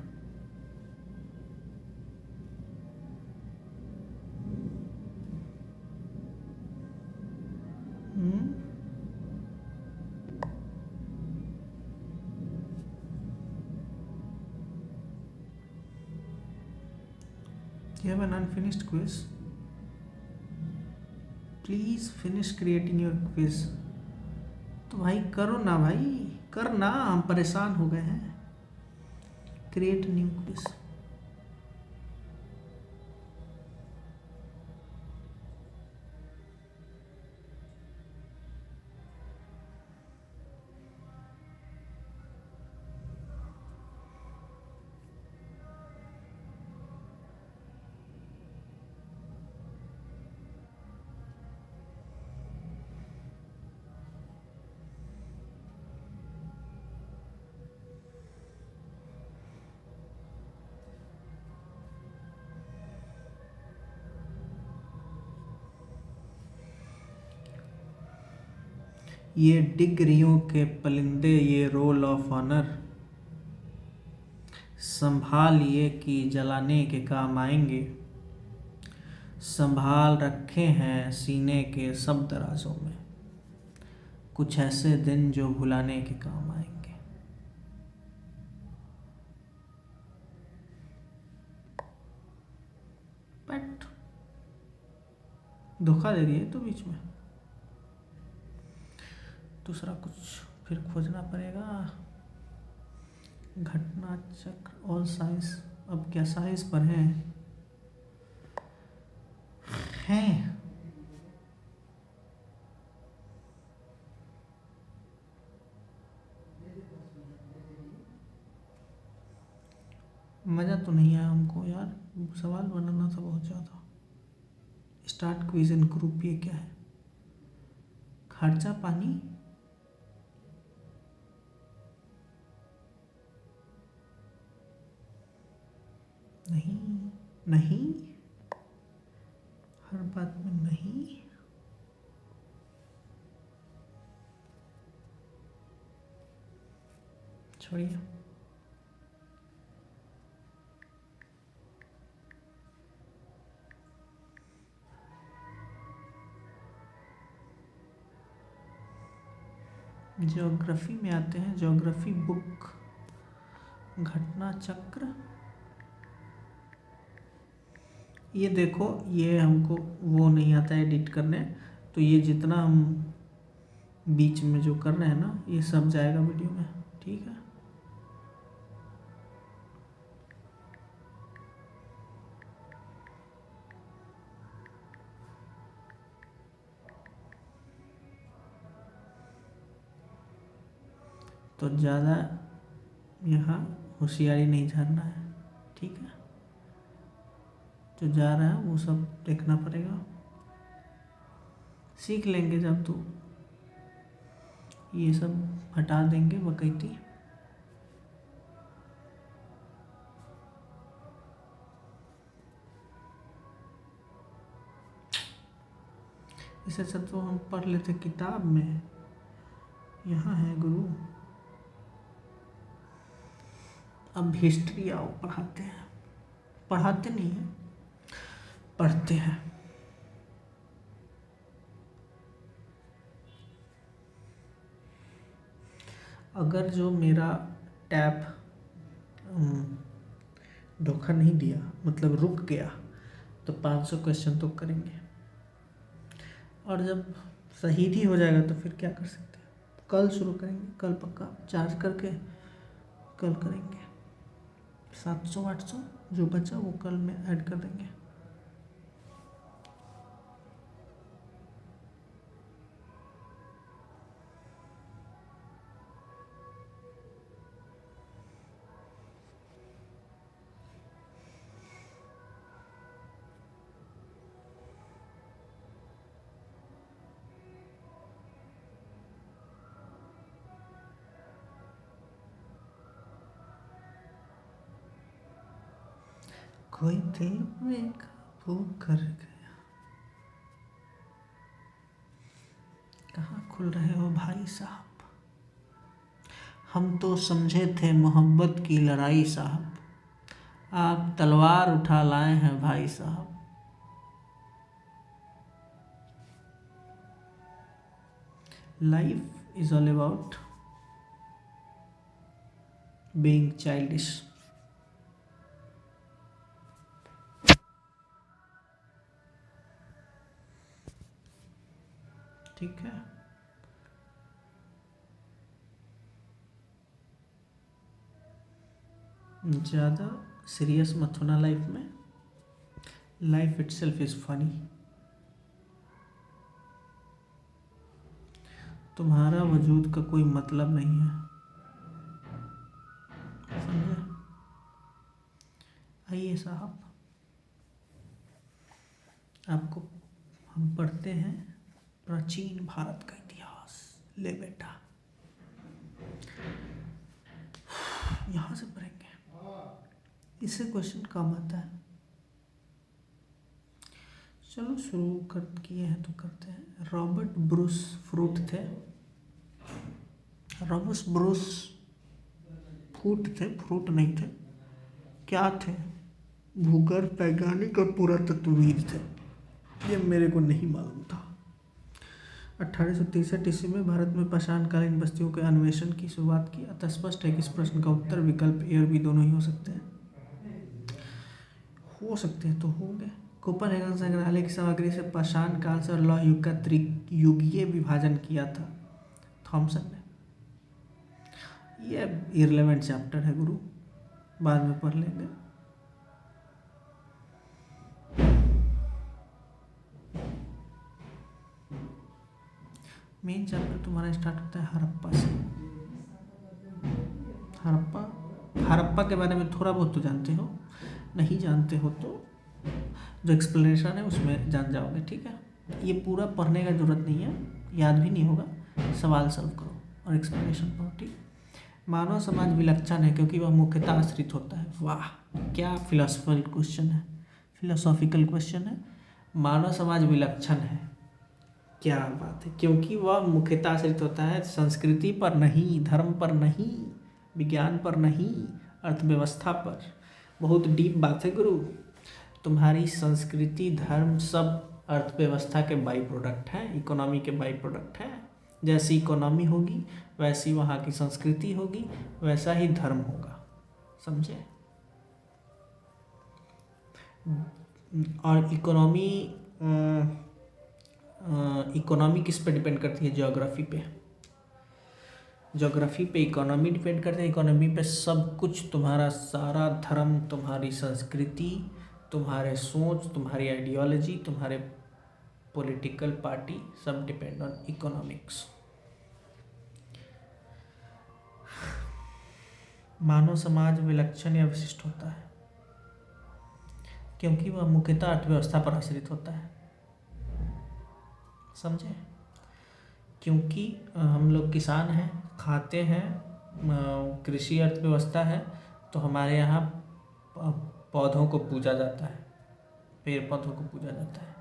You have an unfinished quiz. Please finish creating your quiz. तो भाई करो ना भाई, करना, हम परेशान हो गए हैं। Create new quiz. ये डिग्रियों के परिंदे, ये रोल ऑफ ऑनर संभालिए कि जलाने के काम आएंगे। संभाल रखे हैं सीने के सब दराजों में, कुछ ऐसे दिन जो भुलाने के काम आएंगे। बट धोखा दे दिए तो बीच में। दूसरा कुछ फिर खोजना पड़ेगा। घटना चक्र ऑल साइंस, अब क्या साइंस पर हैं? मज़ा तो नहीं आया हमको यार, सवाल बनाना था बहुत ज़्यादा। स्टार्ट क्विज इन ग्रुप, ये क्या है? खर्चा पानी, नहीं नहीं, हर बात में नहीं। छोड़िए। ज्योग्राफी में आते हैं, ज्योग्राफी बुक, घटना चक्र। ये देखो, ये हमको वो नहीं आता है एडिट करने, तो ये जितना हम बीच में जो कर रहे हैं ना, ये सब जाएगा वीडियो में, ठीक है? तो ज़्यादा यहाँ होशियारी नहीं झाड़ना है, ठीक है? जो जा रहा है वो सब देखना पड़ेगा, सीख लेंगे जब, तो ये सब हटा देंगे बकैती। इसे सब तो हम पढ़ लेते किताब में, यहाँ है गुरु। अब हिस्ट्री आओ पढ़ाते हैं, पढ़ाते नहीं हैं, पढ़ते हैं। अगर जो मेरा टैब धोखा नहीं दिया, मतलब रुक गया, तो 500 क्वेश्चन तो करेंगे, और जब सही भी हो जाएगा तो फिर क्या कर सकते हैं, कल शुरू करेंगे, कल पक्का चार्ज करके कल करेंगे। 700-800 जो बचा वो कल में ऐड कर देंगे। कोई दिल में काबू कर गया। कहाँ खुल रहे हो भाई साहब, हम तो समझे थे मोहब्बत की लड़ाई साहब, आप तलवार उठा लाए हैं भाई साहब। Life is all about being childish. ठीक है, ज़्यादा सीरियस मत होना लाइफ में, लाइफ इटसेल्फ इज फनी। तुम्हारा वजूद का कोई मतलब नहीं है, समझे? आइए साहब, आपको हम पढ़ते हैं प्राचीन भारत का इतिहास। ले बेटा, यहाँ से पढ़ेंगे, इससे क्वेश्चन कम आता है। चलो शुरू कर किए हैं तो करते हैं। रॉबर्ट ब्रूस फ्रूट थे, रॉबर्ट ब्रूस फूट थे, फ्रूट नहीं थे। क्या थे? भूगर्भ वैज्ञानिक और पुरातत्वविद थे। ये मेरे को नहीं मालूम था। 1863 ईस्वी में भारत में पाषाणकालीन बस्तियों के अन्वेषण की शुरुआत की। अतः स्पष्ट है कि इस प्रश्न का उत्तर विकल्प ए और बी दोनों ही हो सकते हैं। तो होंगे। कोपनहेगन संग्रहालय की सामग्री से पाषाण काल से और लौह युग का त्रियुगीय विभाजन किया था थॉमसन ने। ये इररिलेवेंट चैप्टर है गुरु, बाद में पढ़ लेंगे। मेन चैप्टर तुम्हारा स्टार्ट होता है हड़प्पा से। हड़प्पा के बारे में थोड़ा बहुत तो जानते हो, नहीं जानते हो तो जो एक्सप्लेनेशन है उसमें जान जाओगे। ठीक है, ये पूरा पढ़ने का जरूरत नहीं है, याद भी नहीं होगा। सवाल सॉल्व करो और एक्सप्लेनेशन पढ़ो। ठीक, मानव समाज विलक्षण है क्योंकि वह मुख्यतः आश्रित होता है। वाह, क्या फिलोसफिकल क्वेश्चन है। मानव समाज विलक्षण है, क्या बात है, क्योंकि वह मुख्यतः आश्रित होता है संस्कृति पर नहीं, धर्म पर नहीं, विज्ञान पर नहीं, अर्थव्यवस्था पर। बहुत डीप बात है गुरु। तुम्हारी संस्कृति, धर्म सब अर्थव्यवस्था के बाई प्रोडक्ट हैं, इकोनॉमी के बाई प्रोडक्ट हैं। जैसी इकोनॉमी होगी वैसी वहाँ की संस्कृति होगी, वैसा ही धर्म होगा, समझे? और इकोनॉमी किस पे डिपेंड करती है? ज्योग्राफी पे। इकोनॉमी डिपेंड करती है। इकोनॉमी पे सब कुछ, तुम्हारा सारा धर्म, तुम्हारी संस्कृति, तुम्हारे सोच, तुम्हारी आइडियोलॉजी, तुम्हारे पॉलिटिकल पार्टी, सब डिपेंड ऑन इकोनॉमिक्स। मानव समाज विलक्षण या विशिष्ट होता है क्योंकि वह मुख्यतः अर्थव्यवस्था पर आश्रित होता है, समझे? क्योंकि हम लोग किसान हैं, खाते हैं, कृषि अर्थव्यवस्था है, तो हमारे यहाँ पौधों को पूजा जाता है, पेड़ पौधों को पूजा जाता है।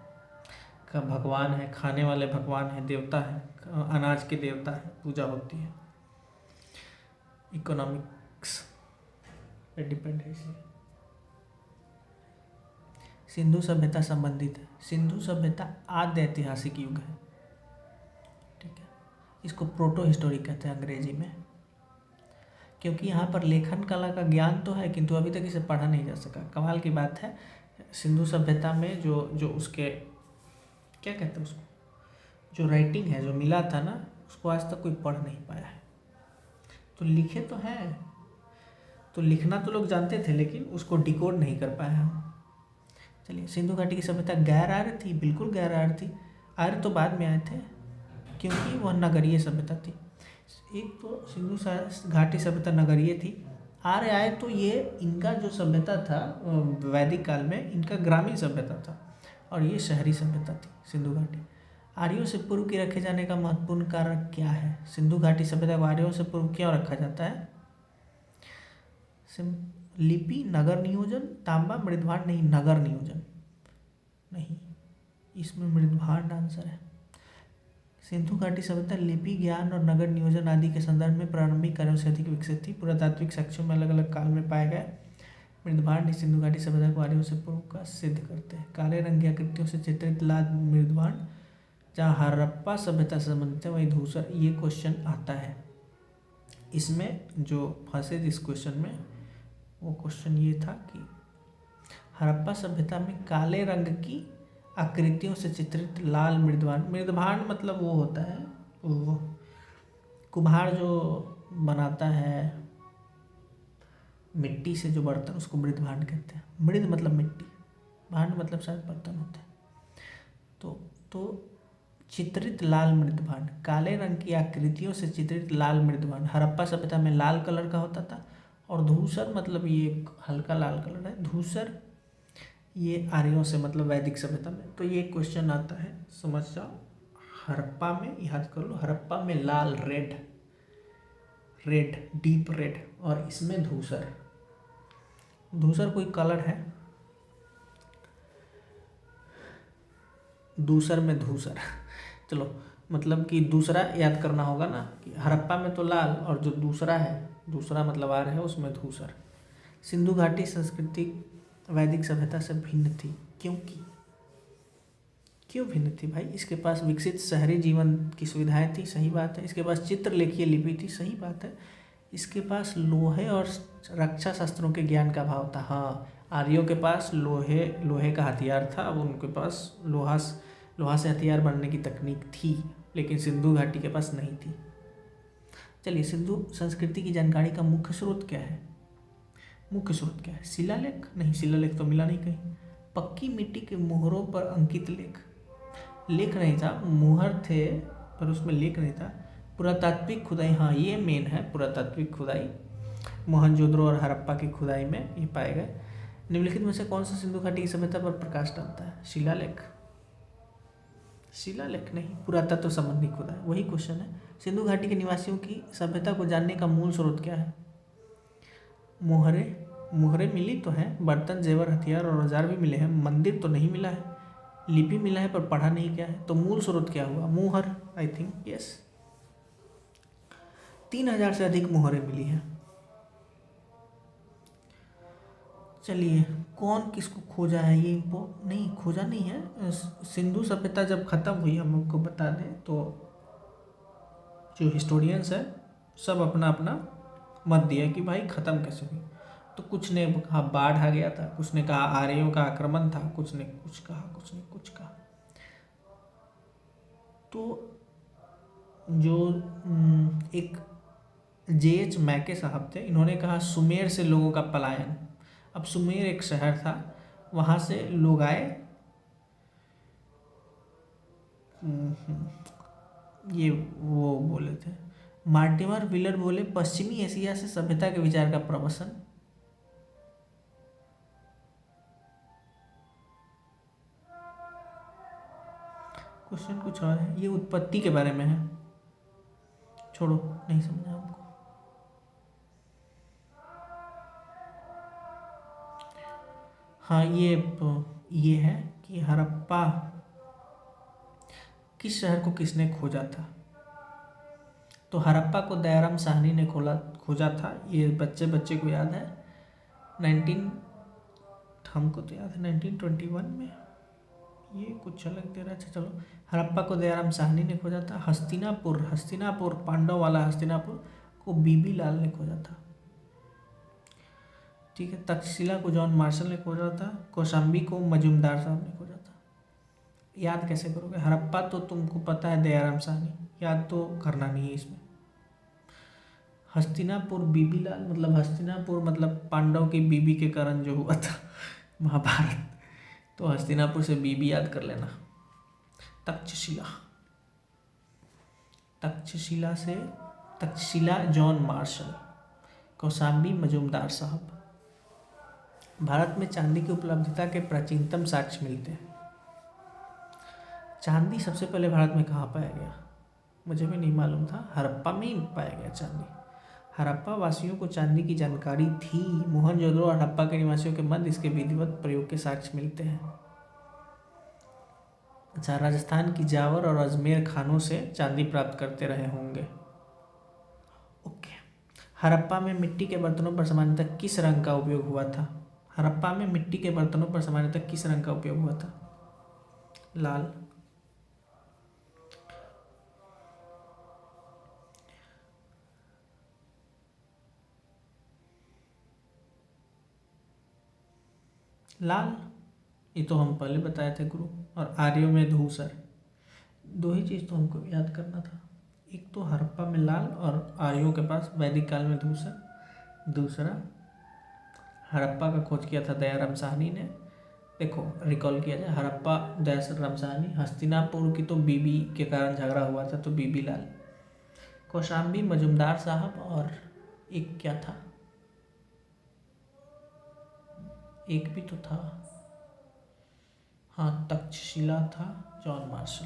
का भगवान है, खाने वाले भगवान है, देवता है, अनाज के देवता है, पूजा होती है। इकोनॉमिक्स पे डिपेंड है इसलिए। सिंधु सभ्यता संबंधित है। सिंधु सभ्यता आद्य ऐतिहासिक युग है, ठीक है। इसको प्रोटो हिस्टोरिक कहते हैं अंग्रेजी में, क्योंकि यहाँ पर लेखन कला का ज्ञान तो है किंतु अभी तक इसे पढ़ा नहीं जा सका। कमाल की बात है, सिंधु सभ्यता में जो उसके क्या कहते हैं उसको, जो राइटिंग है जो मिला था ना, उसको आज तक कोई पढ़ नहीं पाया है। तो लिखे तो हैं, तो लिखना तो लोग जानते थे लेकिन उसको डिकोड नहीं कर पाया हम। चलिए, सिंधु घाटी की सभ्यता गैर आर्य थी, बिल्कुल गैर आर्य थी। आर्य तो बाद में आए थे क्योंकि वह नगरीय सभ्यता थी। एक तो सिंधु घाटी सभ्यता नगरीय थी। आर्य आए तो ये इनका जो सभ्यता था वैदिक काल में, इनका ग्रामीण सभ्यता था और ये शहरी सभ्यता थी सिंधु घाटी। आर्यों से पूर्व की रखे जाने का महत्वपूर्ण कारण क्या है? सिंधु घाटी सभ्यता को आर्यों से पूर्व क्यों रखा जाता है? लिपि, नगर नियोजन, तांबा, मृदभांड नहीं, नगर नियोजन नहीं, इसमें मृदभांड आंसर है। सिंधु घाटी सभ्यता लिपि, ज्ञान और नगर नियोजन आदि के संदर्भ में प्रारंभिक कार्यों से अधिक विकसित थी। पुरातात्विक साक्ष्यों में अलग अलग काल में पाए गए मृदभांड सिंधु घाटी सभ्यता को आर्यों से पूर्व का सिद्ध करते हैं। काले रंग की आकृतियों से चित्रित लाल मृदभांड जहाँ हड़प्पा सभ्यता से संबंधित है वहीं धूसर। ये क्वेश्चन आता है इसमें, जो फंसे जिस क्वेश्चन में, वो क्वेश्चन ये था कि हड़प्पा सभ्यता में काले रंग की आकृतियों से चित्रित लाल मृदभांड, मृदभांड मतलब वो होता है, वो कुम्हार जो बनाता है मिट्टी से जो बर्तन, उसको मृदभांड कहते हैं। मृद मतलब मिट्टी, भांड मतलब शायद बर्तन होते हैं। तो चित्रित लाल मृदभांड, काले रंग की आकृतियों से चित्रित लाल मृदभांड हड़प्पा सभ्यता में लाल कलर का होता था। और धूसर मतलब ये हल्का लाल कलर है, धूसर ये आर्यों से मतलब वैदिक सभ्यता में। तो ये क्वेश्चन आता है, समझ जाओ। हड़प्पा में याद कर लो, हड़प्पा में लाल, रेड डीप रेड, और इसमें धूसर। धूसर कोई कलर है, दूसर में धूसर चलो, मतलब कि दूसरा याद करना होगा ना, कि हड़प्पा में तो लाल और जो दूसरा है, दूसरा मतलब आ रहा है उसमें धूसर। सिंधु घाटी संस्कृति वैदिक सभ्यता से भिन्न थी, क्यों भिन्न थी भाई? इसके पास विकसित शहरी जीवन की सुविधाएं थी, सही बात है। इसके पास चित्रलेखीय लिपि थी, सही बात है। इसके पास लोहे और रक्षा शस्त्रों के ज्ञान का अभाव था। हाँ, आर्यों के पास लोहे का हथियार था, अब उनके पास लोहा से हथियार बनने की तकनीक थी, लेकिन सिंधु घाटी के पास नहीं थी। चलिए, सिंधु संस्कृति की जानकारी का मुख्य स्रोत क्या है? शिलालेख? नहीं, शिलालेख तो मिला नहीं कहीं। पक्की मिट्टी के मोहरों पर अंकित लेख नहीं था, मुहर थे पर उसमें लेख नहीं था। पुरातात्विक खुदाई, हाँ ये मेन है, पुरातात्विक खुदाई मोहनजोदड़ो और हड़प्पा की खुदाई में ये पाए गए। निम्नलिखित में से कौन सा सिंधु घाटी की सभ्यता पर प्रकाश डालता है? शिलालेख नहीं, पुरातत्व संबंधी खुदाई, वही क्वेश्चन है। सिंधु घाटी के निवासियों की सभ्यता को जानने का मूल स्रोत क्या है? मुहरे मिली तो हैं, बर्तन, जेवर, हथियार और औजार भी मिले हैं, मंदिर तो नहीं मिला है, लिपि मिला है पर पढ़ा नहीं गया है। तो मूल स्रोत क्या हुआ? मुहर, आई थिंक, यस। 3000 से अधिक मुहरें मिली हैं। चलिए, कौन किसको खोजा है? ये नहीं खोजा नहीं है। सिंधु सभ्यता जब खत्म हुई, हम आपको बता दें तो जो हिस्टोरियंस है सब अपना अपना मत दिया कि भाई ख़त्म कैसे हुई। तो कुछ ने कहा बाढ़ आ गया था, कुछ ने कहा आर्यों का आक्रमण था, कुछ ने कुछ कहा। तो जो एक J.H. मैके साहब थे, इन्होंने कहा सुमेर से लोगों का पलायन। अब सुमेर एक शहर था, वहाँ से लोग आए, ये वो बोले थे। मार्टिमर विलर बोले पश्चिमी एशिया से सभ्यता के विचार का प्रवसन। क्वेश्चन कुछ और है, ये उत्पत्ति के बारे में है, छोड़ो, नहीं समझा हमको। हाँ, ये है कि हड़प्पा किस शहर को किसने खोजा था? तो हड़प्पा को दयाराम साहनी ने खोजा था, ये बच्चे को याद है। 19 हमको तो याद है 1921 में, ये कुछ अलग दे रहा है। अच्छा चलो, हड़प्पा को दयाराम साहनी ने खोजा था। हस्तिनापुर पांडव वाला हस्तिनापुर को बीबी लाल ने खोजा था। ठीक है, तक्षशिला को जॉन मार्शल ने खोजा था। कौशाम्बी को मजूमदार साहब ने खोजा था। याद कैसे करोगे? हड़प्पा तो तुमको पता है दयाराम साहनी, याद तो करना नहीं है इसमें। हस्तिनापुर बीबी लाल मतलब हस्तिनापुर मतलब पांडव की बीबी के कारण जो हुआ था महाभारत, तो हस्तिनापुर से बीबी याद कर लेना। Takshashila John Marshall. कौशाम्बी मजूमदार साहब। भारत में चांदी की उपलब्धता के प्राचीनतम साक्ष्य मिलते हैं। चांदी सबसे पहले भारत में कहाँ पाया गया? मुझे भी नहीं मालूम था। हड़प्पा में ही पाया गया चांदी। हड़प्पा वासियों को चांदी की जानकारी थी। मोहनजोदड़ो और हड़प्पा के निवासियों के मध्य इसके विधिवत प्रयोग के साक्ष्य मिलते हैं। अच्छा, राजस्थान की जावर और अजमेर खानों से चांदी प्राप्त करते रहे होंगे। ओके। हड़प्पा में मिट्टी के बर्तनों पर सामान्यतः किस रंग का उपयोग हुआ था? हड़प्पा में मिट्टी के बर्तनों पर सामान्यतः किस रंग का उपयोग हुआ था? लाल। लाल, ये तो हम पहले बताए थे गुरु। और आर्यों में धूसर। दो ही चीज़ तो हमको याद करना था, एक तो हड़प्पा में लाल और आर्यों के पास वैदिक काल में धूसर। दूसरा, हड़प्पा का खोज किया था दयाराम साहनी ने। देखो रिकॉल किया जाए, हड़प्पा दयाराम साहनी। हस्तिनापुर की तो बीबी के कारण झगड़ा हुआ था, तो बीबी लाल। कौशाम्बी मजूमदार साहब, और एक क्या था, एक भी तो था, हाँ तक्षशिला था, जॉन मार्शल।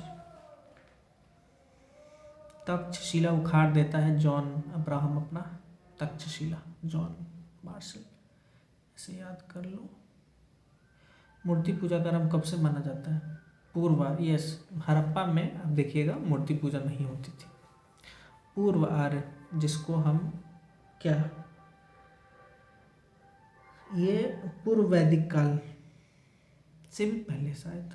तक्षशिला उखाड़ देता है जॉन अब्राहम अपना। तक्षशिला जॉन मार्शल, ऐसे याद कर लो। मूर्ति पूजा का आरंभ कब से माना जाता है? पूर्व, यस। हड़प्पा में अब देखिएगा मूर्ति पूजा नहीं होती थी। पूर्व आर्य, जिसको हम क्या, ये पूर्व वैदिक काल से भी पहले शायद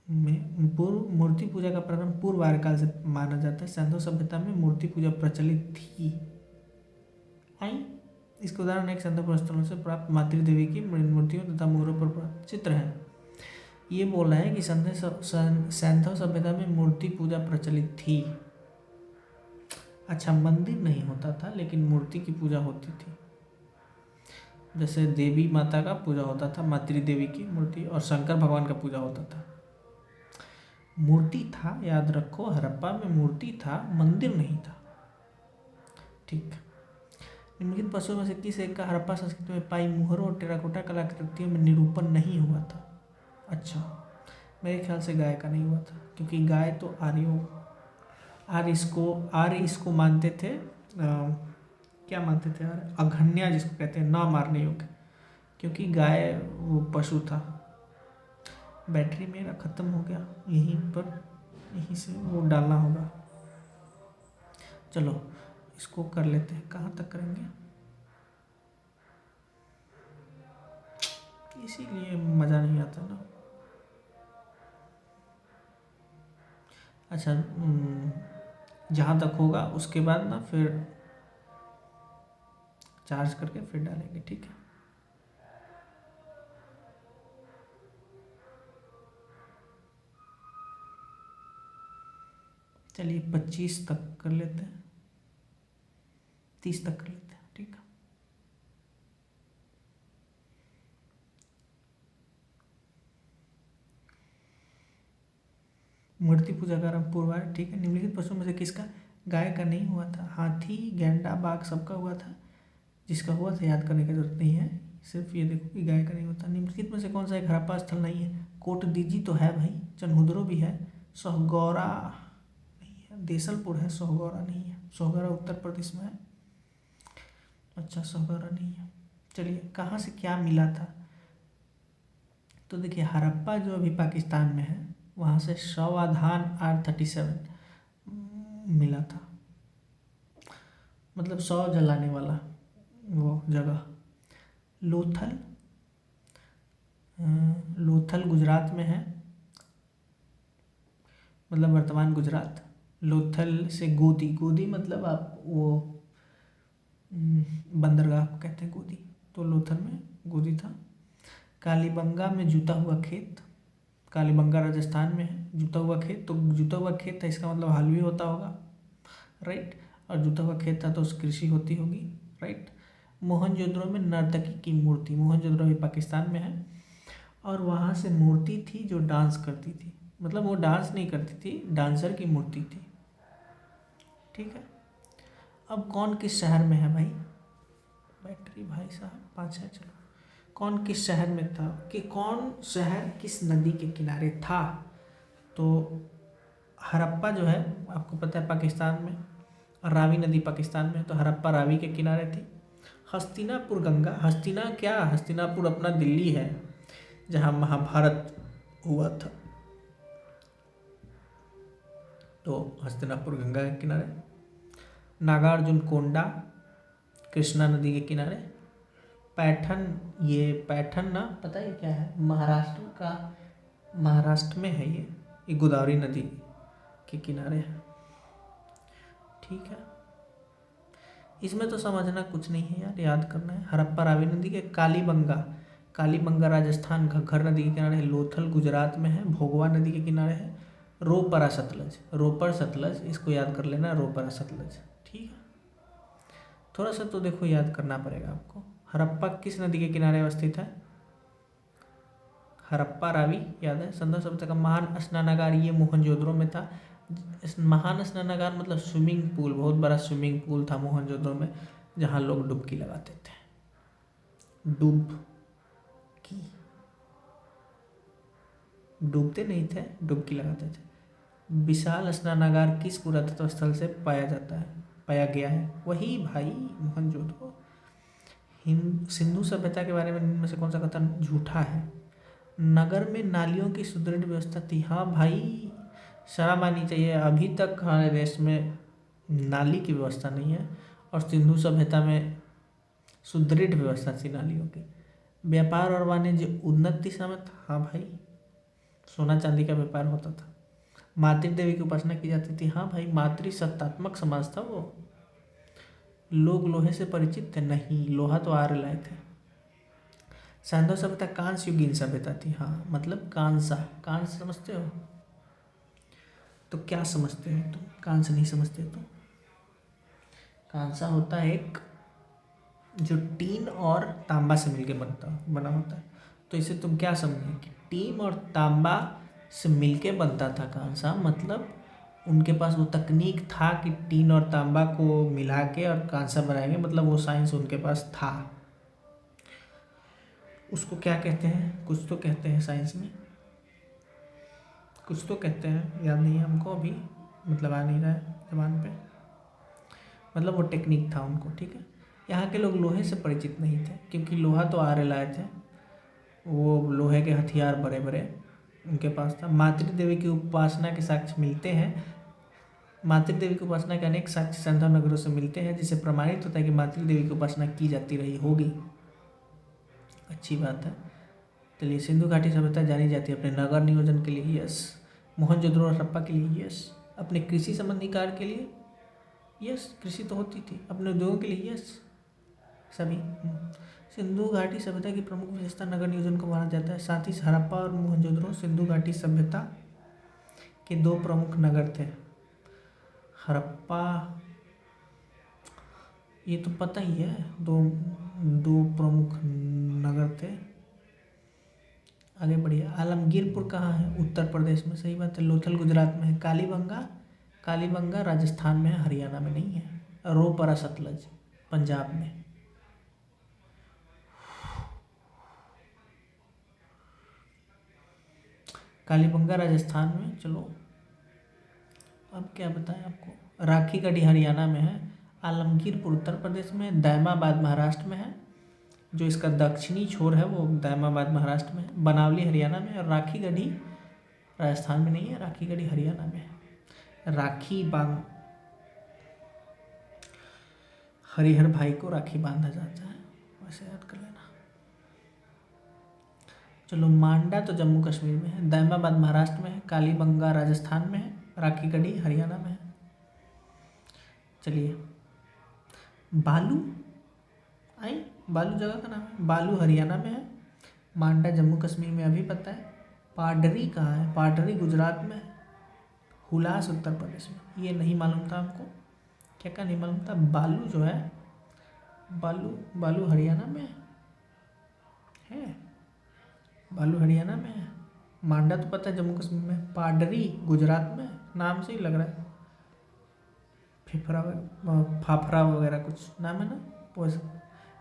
में पूर्व मूर्ति पूजा का प्रारंभ पूर्व आर्य काल से माना जाता है। सिंधु सभ्यता में मूर्ति पूजा प्रचलित थी। आई इसका उदाहरण एक सिंधु स्थलों से प्राप्त मातृ देवी की मूर्तियों तथा मोहरों पर प्राप्त चित्र है। ये बोल रहा है कि सिंधु सभ्यता में मूर्ति पूजा प्रचलित थी। अच्छा, मंदिर नहीं होता था लेकिन मूर्ति की पूजा होती थी। जैसे देवी माता का पूजा होता था, मातृ देवी की मूर्ति, और शंकर भगवान का पूजा होता था। मूर्ति था, याद रखो, हड़प्पा में मूर्ति था, मंदिर नहीं था। ठीक। निम्नलिखित पशुओं में से किस एक का हड़प्पा संस्कृति में पाई मुहरों और टेराकोटा कलाकृतियों में निरूपण नहीं हुआ था? अच्छा, मेरे ख्याल से गाय का नहीं हुआ था, क्योंकि गाय तो आर्य इसको मानते थे। क्या मानते थे यार? अघन्या जिसको कहते हैं, ना मारने योग्य, क्योंकि गाय वो पशु था। बैटरी मेरा ख़त्म हो गया, यहीं से वो डालना होगा। चलो इसको कर लेते हैं, कहाँ तक करेंगे, इसीलिए मज़ा नहीं आता ना। अच्छा, जहाँ तक होगा उसके बाद ना फिर चार्ज करके फिर डालेंगे, ठीक है। चलिए 25 तक कर लेते हैं, 30 तक कर लेते हैं, ठीक है। मूर्ति पूजा का आरंभ पूर्व आर्य, ठीक है। निम्नलिखित पशुओं में से किसका गाय का नहीं हुआ था? हाथी, गैंडा, बाघ सबका हुआ था। जिसका हुआ था याद करने की जरूरत नहीं है, सिर्फ ये देखो कि गाय का नहीं होता। निम्नलिखित में से कौन सा एक हड़प्पा स्थल नहीं है? कोटदीजी तो है भाई, चनहुदरो भी है, सोहगौरा नहीं है, देसलपुर है, सोहगौरा नहीं है। सोहगौरा उत्तर प्रदेश में है। अच्छा, सोहगौरा नहीं है। चलिए, कहाँ से क्या मिला था? तो देखिए, हड़प्पा जो अभी पाकिस्तान में है, वहाँ से सावधान R37 मिला था, मतलब 100 जलाने वाला वो जगह। लोथल, लोथल गुजरात में है, मतलब वर्तमान गुजरात। लोथल से गोदी, गोदी मतलब आप वो बंदरगाह को कहते हैं गोदी, तो लोथल में गोदी था। कालीबंगा में जूता हुआ खेत, कालीबंगा राजस्थान में है जूता हुआ खेत, तो जूता हुआ खेत था इसका मतलब हल भी होता होगा, राइट। और जूता हुआ खेत था तो उस कृषि होती होगी, राइट। मोहनजोदड़ो में नर्तकी की मूर्ति, मोहनजोदड़ो भी पाकिस्तान में है, और वहाँ से मूर्ति थी जो डांस करती थी, मतलब वो डांस नहीं करती थी, डांसर की मूर्ति थी, ठीक है। अब कौन किस शहर में है भाई, बैटरी भाई साहब 5 है, चलो। कौन किस शहर में था, कि कौन शहर किस नदी के किनारे था, तो हड़प्पा जो है आपको पता है पाकिस्तान में, और रावी नदी पाकिस्तान में, तो हड़प्पा रावी के किनारे थी। हस्तिनापुर गंगा, हस्तिना क्या, हस्तिनापुर अपना दिल्ली है जहाँ महाभारत हुआ था, तो हस्तिनापुर गंगा के किनारे। नागार्जुन कोंडा कृष्णा नदी के किनारे। पैठन, ये पैठन ना पता है क्या है, महाराष्ट्र का, महाराष्ट्र में है ये गोदावरी नदी के किनारे है, ठीक है। इसमें तो समझना कुछ नहीं है यार, याद करना है। हड़प्पा रावी नदी के। कालीबंगा, कालीबंगा राजस्थान, घग्गर नदी के किनारे है। लोथल गुजरात में है, भोगवा नदी के किनारे है। रोपरा सतलज, रोपर सतलज, इसको याद कर लेना, रोपरा सतलज, ठीक है। थोड़ा सा तो देखो याद करना पड़ेगा आपको। हड़प्पा किस नदी के किनारे अवस्थित है, हड़प्पा रावी, याद है। संदर्भ सभ्यता का महान स्नानागार, ये मोहनजोदड़ो में था। महान स्नानागार मतलब स्विमिंग पूल, बहुत बड़ा स्विमिंग पूल था मोहनजोदड़ो में, जहाँ लोग डुबकी लगाते थे। डुबकी, डूबते नहीं थे, डुबकी लगाते थे। विशाल स्नानागार किस पुरातत्व स्थल से पाया जाता है, पाया गया है, वही भाई मोहनजोदड़ो। सिंधु सभ्यता के बारे में इनमें से कौन सा कथन झूठा है। नगर में नालियों की सुदृढ़ व्यवस्था थी, हाँ भाई शर्म आनी चाहिए, अभी तक हमारे देश में नाली की व्यवस्था नहीं है, और सिंधु सभ्यता में सुदृढ़ व्यवस्था थी नालियों की। व्यापार और वाणिज्य उन्नत दिशा में था, हाँ भाई सोना चांदी का व्यापार होता था। मातृदेवी की उपासना की जाती थी, हाँ भाई मातृसत्तात्मक समाज था वो। लोग लोहे से परिचित थे, नहीं लोहा तो आर्य लाए थे। सैंधव सभ्यता कांस्य युगीन सभ्यता थी, हाँ मतलब कांसा, कांस समझते हो, तो क्या समझते हो तुम, कांस नहीं समझते तुम। कांसा होता है एक जो टीन और तांबा से मिलके बना होता है, तो इसे तुम क्या समझे कि टीन और तांबा से मिलके बनता था कांसा, मतलब उनके पास वो तकनीक था कि टीन और तांबा को मिला के और कांसा बनाएंगे, मतलब वो साइंस उनके पास था। उसको क्या कहते हैं, कुछ तो कहते हैं साइंस में, कुछ तो कहते हैं, याद नहीं है हमको अभी, मतलब आ नहीं रहा है जबान पे, मतलब वो टेक्निक था उनको, ठीक है। यहाँ के लोग लोहे से परिचित नहीं थे, क्योंकि लोहा तो आर्य लाए थे, वो लोहे के हथियार बड़े बड़े उनके पास था। मातृदेवी की उपासना के साक्ष्य मिलते हैं, मातृदेवी की उपासना के अनेक साक्ष्य सिंधु नगरों से मिलते हैं, जिससे प्रमाणित होता है कि मातृदेवी की उपासना की जाती रही होगी, अच्छी बात है। चलिए, सिंधु घाटी सभ्यता जानी जाती है अपने नगर नियोजन के लिए, यस। मोहनजोदड़ो और हड़प्पा के लिए, यस। अपने कृषि संबंधी कार्य के लिए, यस, कृषि तो होती थी। अपने उद्योगों के लिए, यस, सभी। सिंधु घाटी सभ्यता की प्रमुख विशेषता नगर नियोजन को माना जाता है। साथ ही हड़प्पा और मोहनजोदड़ो सिंधु घाटी सभ्यता के 2 प्रमुख नगर थे। हड़प्पा, ये तो पता ही है, दो प्रमुख नगर थे। आगे बढ़िए। आलमगीरपुर कहाँ है, उत्तर प्रदेश में, सही बात है। लोथल गुजरात में है। कालीबंगा, कालीबंगा राजस्थान में है, हरियाणा में नहीं है। रोपरा सतलज पंजाब में। कालीबंगा राजस्थान में, चलो अब क्या बताएं आपको। राखी गढ़ी हरियाणा में है। आलमगीरपुर उत्तर प्रदेश में। दैमाबाद महाराष्ट्र में है, जो इसका दक्षिणी छोर है वो दैमाबाद महाराष्ट्र में है। बनावली हरियाणा में। और राखी गढ़ी राजस्थान में नहीं है, राखी गढ़ी हरियाणा में है। राखी बांध, हरिहर भाई को राखी बांधा जाता है, वैसे याद कर लेना। चलो, मांडा तो जम्मू कश्मीर में है, दैमाबाद महाराष्ट्र में है, कालीबंगा राजस्थान में है, राखीगढ़ी हरियाणा में है। चलिए, बालू आई, बालू जगह का नाम है, बालू हरियाणा में है, मांडा जम्मू कश्मीर में अभी पता है। पाडरी कहाँ है? पाडरी गुजरात में है, हुलास उत्तर प्रदेश में। ये नहीं मालूम था हमको। क्या नहीं मालूम था? बालू जो है, बालू हरियाणा में है, बालू हरियाणा में है। मांडा तो पता है जम्मू कश्मीर में, पाडरी गुजरात में, नाम से ही लग रहा है फाफरा वगैरह कुछ नाम है ना वो।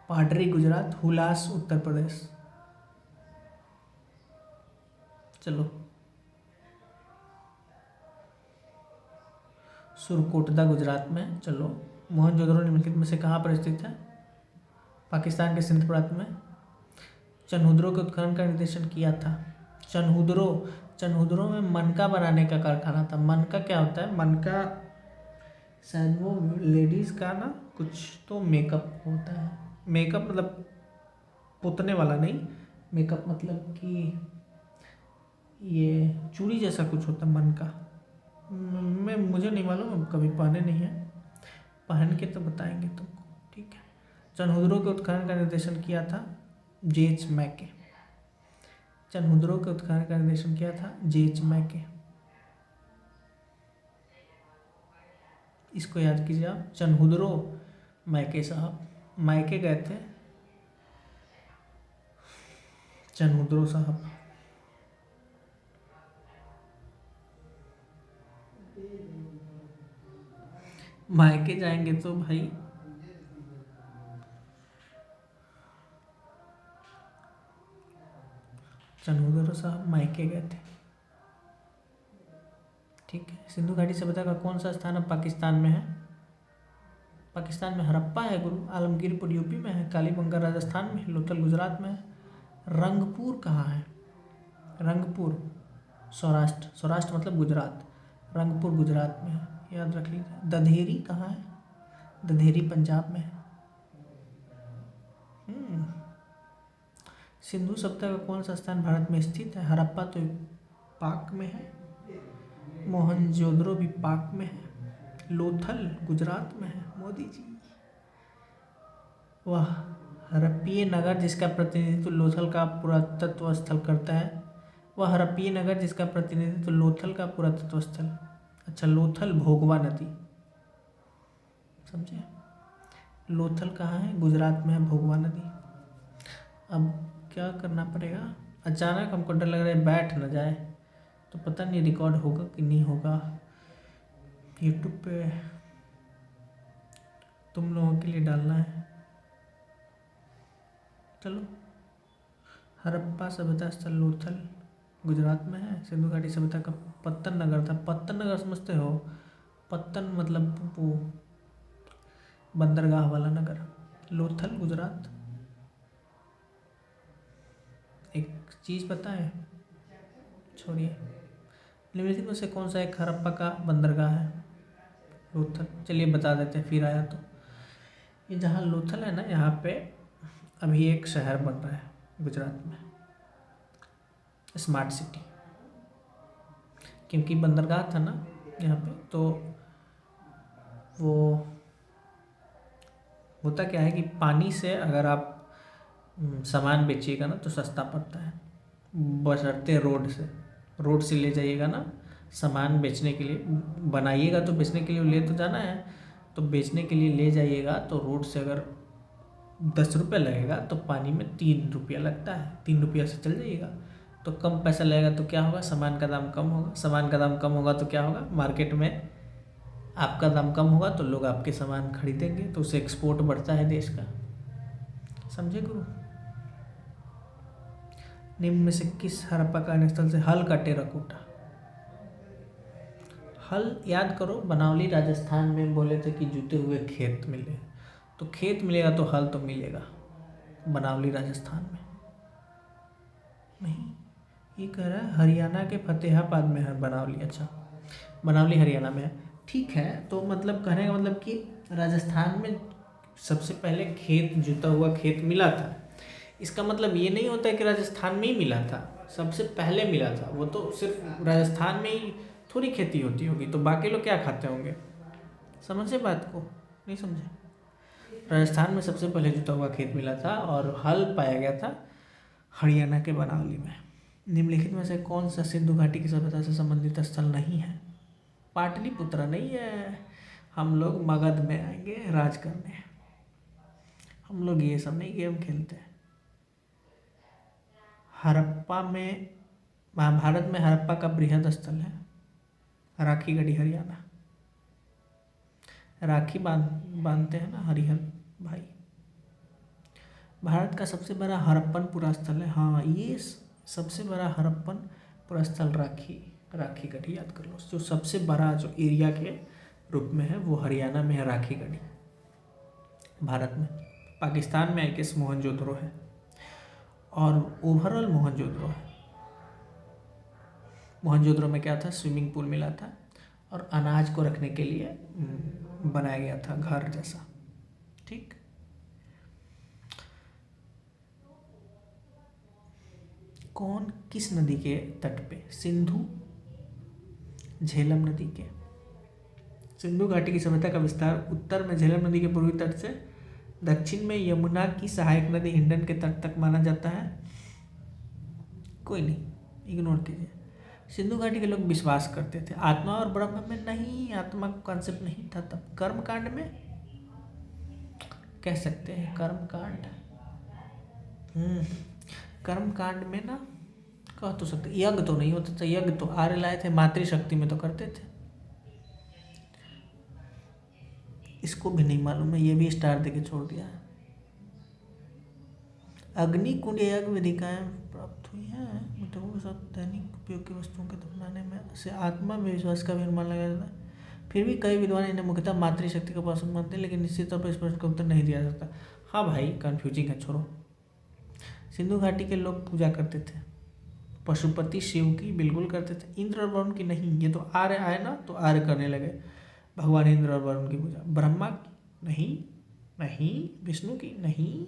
पाडरी गुजरात, हुलास उत्तर प्रदेश। चलो, सुरकोटदा गुजरात में। चलो, मोहनजोदड़ो निम्नलिखित में से कहाँ पर स्थित है? पाकिस्तान के सिंध प्रांत में। चनहुद्रो के उत्खनन का निर्देशन किया था। चनहुद्रो में मनका बनाने का कारखाना था। मनका क्या होता है? मनका शायद वो लेडीज़ का ना कुछ तो मेकअप होता है। मेकअप मतलब पोतने वाला नहीं, मेकअप मतलब कि ये चूड़ी जैसा कुछ होता है मनका। मुझे नहीं मालूम, कभी पहने नहीं है, पहन के तो बताएंगे तुमको, ठीक है। चनहुद्रो के उत्खनन का निर्देशन किया था जेएच मैके। चनहुद्रो के उत्खनन का निर्देशन किया था जेएच मैके। इसको याद कीजिए आप, चनहुद्रो मैके साहब, मैके गए थे चनहुद्रो साहब। मायके जाएंगे तो भाई चनहुद्रो साहब मायके गए थे, ठीक है। सिंधु घाटी सभ्यता का कौन सा स्थान अब पाकिस्तान में है? पाकिस्तान में हड़प्पा है गुरु, आलमगीरपुर यूपी में है, कालीबंगा राजस्थान में, लोथल गुजरात में है। रंगपुर कहाँ है? रंगपुर सौराष्ट्र, सौराष्ट्र मतलब गुजरात, रंगपुर गुजरात में है, याद रख लीजिए। दधेरी कहाँ है? दधेरी पंजाब में है। सिंधु सभ्यता का कौन सा स्थान भारत में स्थित है? हड़प्पा तो पाक में है, मोहनजोदड़ो भी पाक में है, लोथल गुजरात में है। मोदी जी, वह हड़प्पीय नगर जिसका प्रतिनिधित्व लोथल का पुरातत्व स्थल करता है, वह हड़प्पीय नगर जिसका प्रतिनिधित्व लोथल का पुरातत्व स्थल। अच्छा, लोथल भोगवा नदी, समझे? लोथल कहाँ है? गुजरात में है, भोगवा नदी। अब क्या करना पड़ेगा? अचानक हमको डर लग रहा है बैठ न जाए, तो पता नहीं रिकॉर्ड होगा कि नहीं होगा। यूट्यूब पे तुम लोगों के लिए डालना है। चलो, हड़प्पा सभ्यता स्थल लोथल गुजरात में है। सिंधु घाटी सभ्यता का पत्तन नगर था। पत्तन नगर समझते हो? पत्तन मतलब वो बंदरगाह वाला नगर। लोथल गुजरात। एक चीज़ पता है, छोड़िए, निम्नलिखित में से कौन सा एक हड़प्पा का बंदरगाह है? लोथल। चलिए बता देते हैं, फिर आया तो। ये जहाँ लोथल है ना, यहाँ पे अभी एक शहर बन रहा है गुजरात में, स्मार्ट सिटी, क्योंकि बंदरगाह था ना यहाँ पे। तो वो होता क्या है कि पानी से अगर आप सामान बेचिएगा ना तो सस्ता पड़ता है, बशर्ते रोड से ले जाइएगा ना सामान बेचने के लिए, बनाइएगा तो बेचने के लिए ले तो जाना है, तो बेचने के लिए ले जाइएगा तो रोड से अगर 10 रुपये लगेगा तो पानी में 3 रुपया लगता है, 3 रुपया से चल जाइएगा तो कम पैसा लगेगा। तो क्या होगा? सामान का दाम कम होगा, सामान का दाम कम होगा तो क्या होगा? मार्केट में आपका दाम कम होगा तो लोग आपके सामान खरीदेंगे, तो उससे एक्सपोर्ट बढ़ता है देश का। समझे गुरु? निम्न में से किस हड़प्पा कार्यस्थल से हल का टेराकोटा? हल याद करो, बनावली राजस्थान में बोले थे कि जुते हुए खेत मिले, तो खेत मिलेगा तो हल तो मिलेगा बनावली राजस्थान में नहीं। ये कह रहा है हरियाणा के फतेहाबाद में है बनावली। अच्छा, बनावली हरियाणा में है, ठीक है। तो मतलब कहने का मतलब कि राजस्थान में सबसे पहले खेत, जुता हुआ खेत मिला था, इसका मतलब ये नहीं होता है कि राजस्थान में ही मिला था, सबसे पहले मिला था। वो तो सिर्फ राजस्थान में ही थोड़ी खेती होती होगी, तो बाकी लोग क्या खाते होंगे? समझे बात को? नहीं समझे? राजस्थान में सबसे पहले जुता हुआ खेत मिला था और हल पाया गया था हरियाणा के बनावली में। निम्नलिखित में से कौन सा सिंधु घाटी की सभ्यता से संबंधित स्थल नहीं है? पाटलिपुत्र नहीं है। हम लोग मगध में आएंगे राज करने, हम लोग ये सब नहीं गेम खेलते। हड़प्पा में, महाभारत में हड़प्पा का बृहद स्थल है राखी गढ़ी हरियाणा। राखी बांधते हैं ना हरिहर भाई। भारत का सबसे बड़ा हड़प्पन पुरा स्थल है, हाँ ये सबसे बड़ा हड़प्पन पुरा स्थल राखी गढ़ी, याद कर लो। जो सबसे बड़ा जो एरिया के रूप में है वो हरियाणा में है राखी गढ़ी भारत में। पाकिस्तान में आई गेस मोहनजोदड़ो है और ओवरऑल मोहनजोदड़ो है। मोहनजोदड़ो में क्या था? स्विमिंग पूल मिला था और अनाज को रखने के लिए बनाया गया था घर जैसा। ठीक, कौन किस नदी के तट पे? सिंधु झेलम नदी के। सिंधु घाटी की सभ्यता का विस्तार उत्तर में झेलम नदी के पूर्वी तट से दक्षिण में यमुना की सहायक नदी हिंडन के तट तक माना जाता है। कोई नहीं, इग्नोर कीजिए। सिंधु घाटी के लोग विश्वास करते थे आत्मा और ब्रह्म में। नहीं, आत्मा का कॉन्सेप्ट नहीं था तब। कर्मकांड में कह सकते हैं, कर्मकांड कर्मकांड में ना कह तो सकते। यज्ञ तो नहीं होता था, यज्ञ तो आर्य लाए थे, मातृशक्ति में तो करते थे। इसको भी नहीं मालूम है, ये भी स्टार देके छोड़ दिया है। अग्नि कुंड यज्ञ विधिकाएं प्राप्त हुई हैं मृतकों के साथ दैनिक उपयोग की वस्तुओं के दफनाने में से आत्मा में विश्वास का भी अनुमान लगाया जाता है। फिर भी कई विद्वान इन्हें मुख्यतः मातृशक्ति का उपासन मानते हैं, लेकिन निश्चित तौर पर इस प्रश्न का उत्तर नहीं दिया जा सकता। हाँ भाई, कन्फ्यूजिंग है, छोड़ो। सिंधु घाटी के लोग पूजा करते थे पशुपति शिव की, बिल्कुल करते थे। इंद्र और वरुण की नहीं, ये तो आर्य आए ना तो आर्य करने लगे। भगवान इंद्र और वरुण की पूजा, ब्रह्मा की नहीं, विष्णु की नहीं।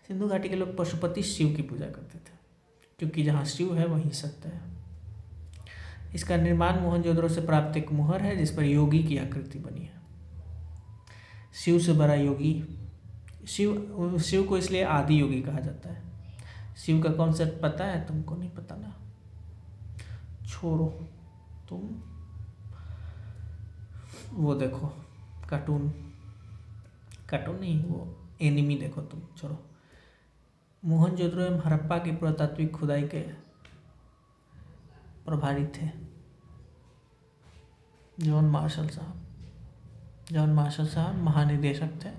सिंधु घाटी के लोग पशुपति शिव की पूजा करते थे, क्योंकि जहाँ शिव है वहीं सत्य है। इसका निर्माण मोहनजोदड़ो से प्राप्त एक मुहर है जिस पर योगी की आकृति बनी है। शिव से बड़ा योगी, शिव को इसलिए आदि योगी कहा जाता है। शिव का कॉन्सेप्ट पता है तुमको? नहीं पता ना, छोड़ो। तुम वो देखो कार्टून नहीं, वो एनिमी देखो तुम, छोड़ो। मोहनजोदड़ो एवं हड़प्पा की पुरातात्विक खुदाई के प्रभारी थे जॉन मार्शल साहब महानिदेशक थे।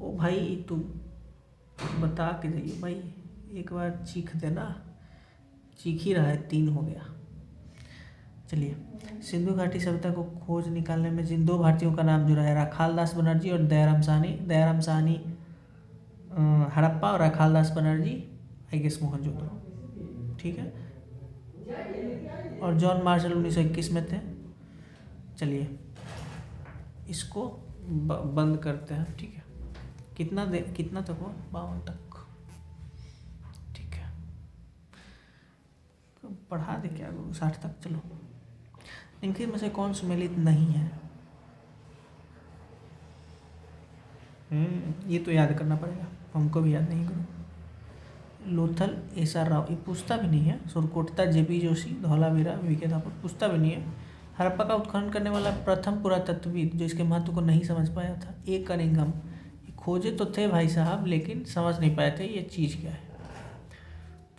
ओ भाई तुम बता के जाइए भाई, एक बार चीख देना। चीख ही रहा है, 3 हो गया। चलिए, सिंधु घाटी सभ्यता को खोज निकालने में जिन 2 भारतीयों का नाम जुड़ा है, राखालदास बनर्जी और दयाराम साहनी हड़प्पा और राखालदास बनर्जी आई गेस मोहनजोदड़ो। ठीक है, और जॉन मार्शल 1921 में थे। चलिए इसको बंद करते हैं। ठीक है, कितना तक हुआ? 52 तक। ठीक है, तो बढ़ा दे क्या 60 तक। चलो, इनके में से कौन सुमेलित नहीं है? ये तो याद करना पड़ेगा, हमको भी याद नहीं करो। लोथल एसआर राव, ये पूछता भी नहीं है। सुरकोटता जेपी जोशी, धौलावीरा वीके थापर, पूछता भी नहीं है। हड़प्पा का उत्खनन करने वाला प्रथम पुरातत्वविद जो इसके महत्व को नहीं समझ पाया था, ए कनिंघम। खोजे तो थे भाई साहब, लेकिन समझ नहीं पाए थे ये चीज़ क्या है,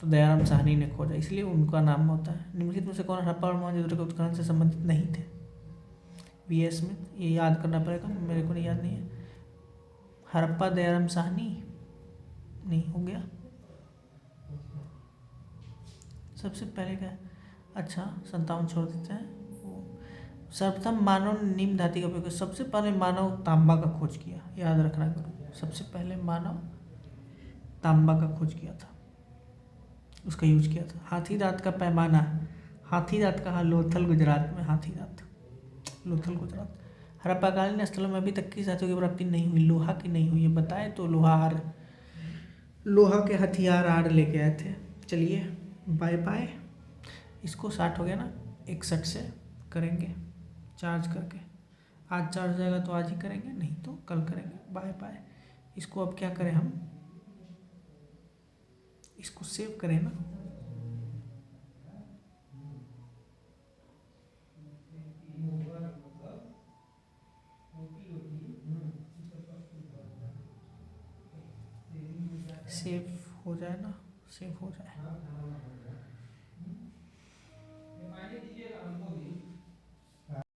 तो दयाराम साहनी ने खोजा, इसलिए उनका नाम होता है। निम्नलिखित में से कौन हड़प्पा और मोहनजोदड़ो के उत्खनन से संबंधित नहीं थे? वी.एस. स्मिथ, ये याद करना पड़ेगा, मेरे को नहीं याद नहीं है। हड़प्पा दयाराम साहनी नहीं हो गया। सबसे पहले क्या? अच्छा 57 छोड़ देते हैं। सर्वप्रथम मानव ने निम्न धातु का उपयोग, सबसे पहले मानव तांबा का खोज किया, याद रखना करो। सबसे पहले मानव तांबा का खोज किया था, उसका यूज किया था। हाथी दांत का पैमाना, हाथी दांत कहाँ? लोथल गुजरात में हाथी दांत, लोथल गुजरात। हड़प्पाकालीन स्थलों में अभी तक किस धातु की प्राप्ति नहीं हुई? लोहा की नहीं हुई है, बताए तो लोहार लोहा के हथियार आड़ लेके आए थे। चलिए बाय बाय। इसको 60 हो गया ना, 61 से करेंगे चार्ज करके। आज चार्ज जाएगा तो आज ही करेंगे, नहीं तो कल करेंगे। Bye bye. इसको अब क्या करें हम, इसको सेव करें ना। सेव हो जाए ना, सेव हो जाए।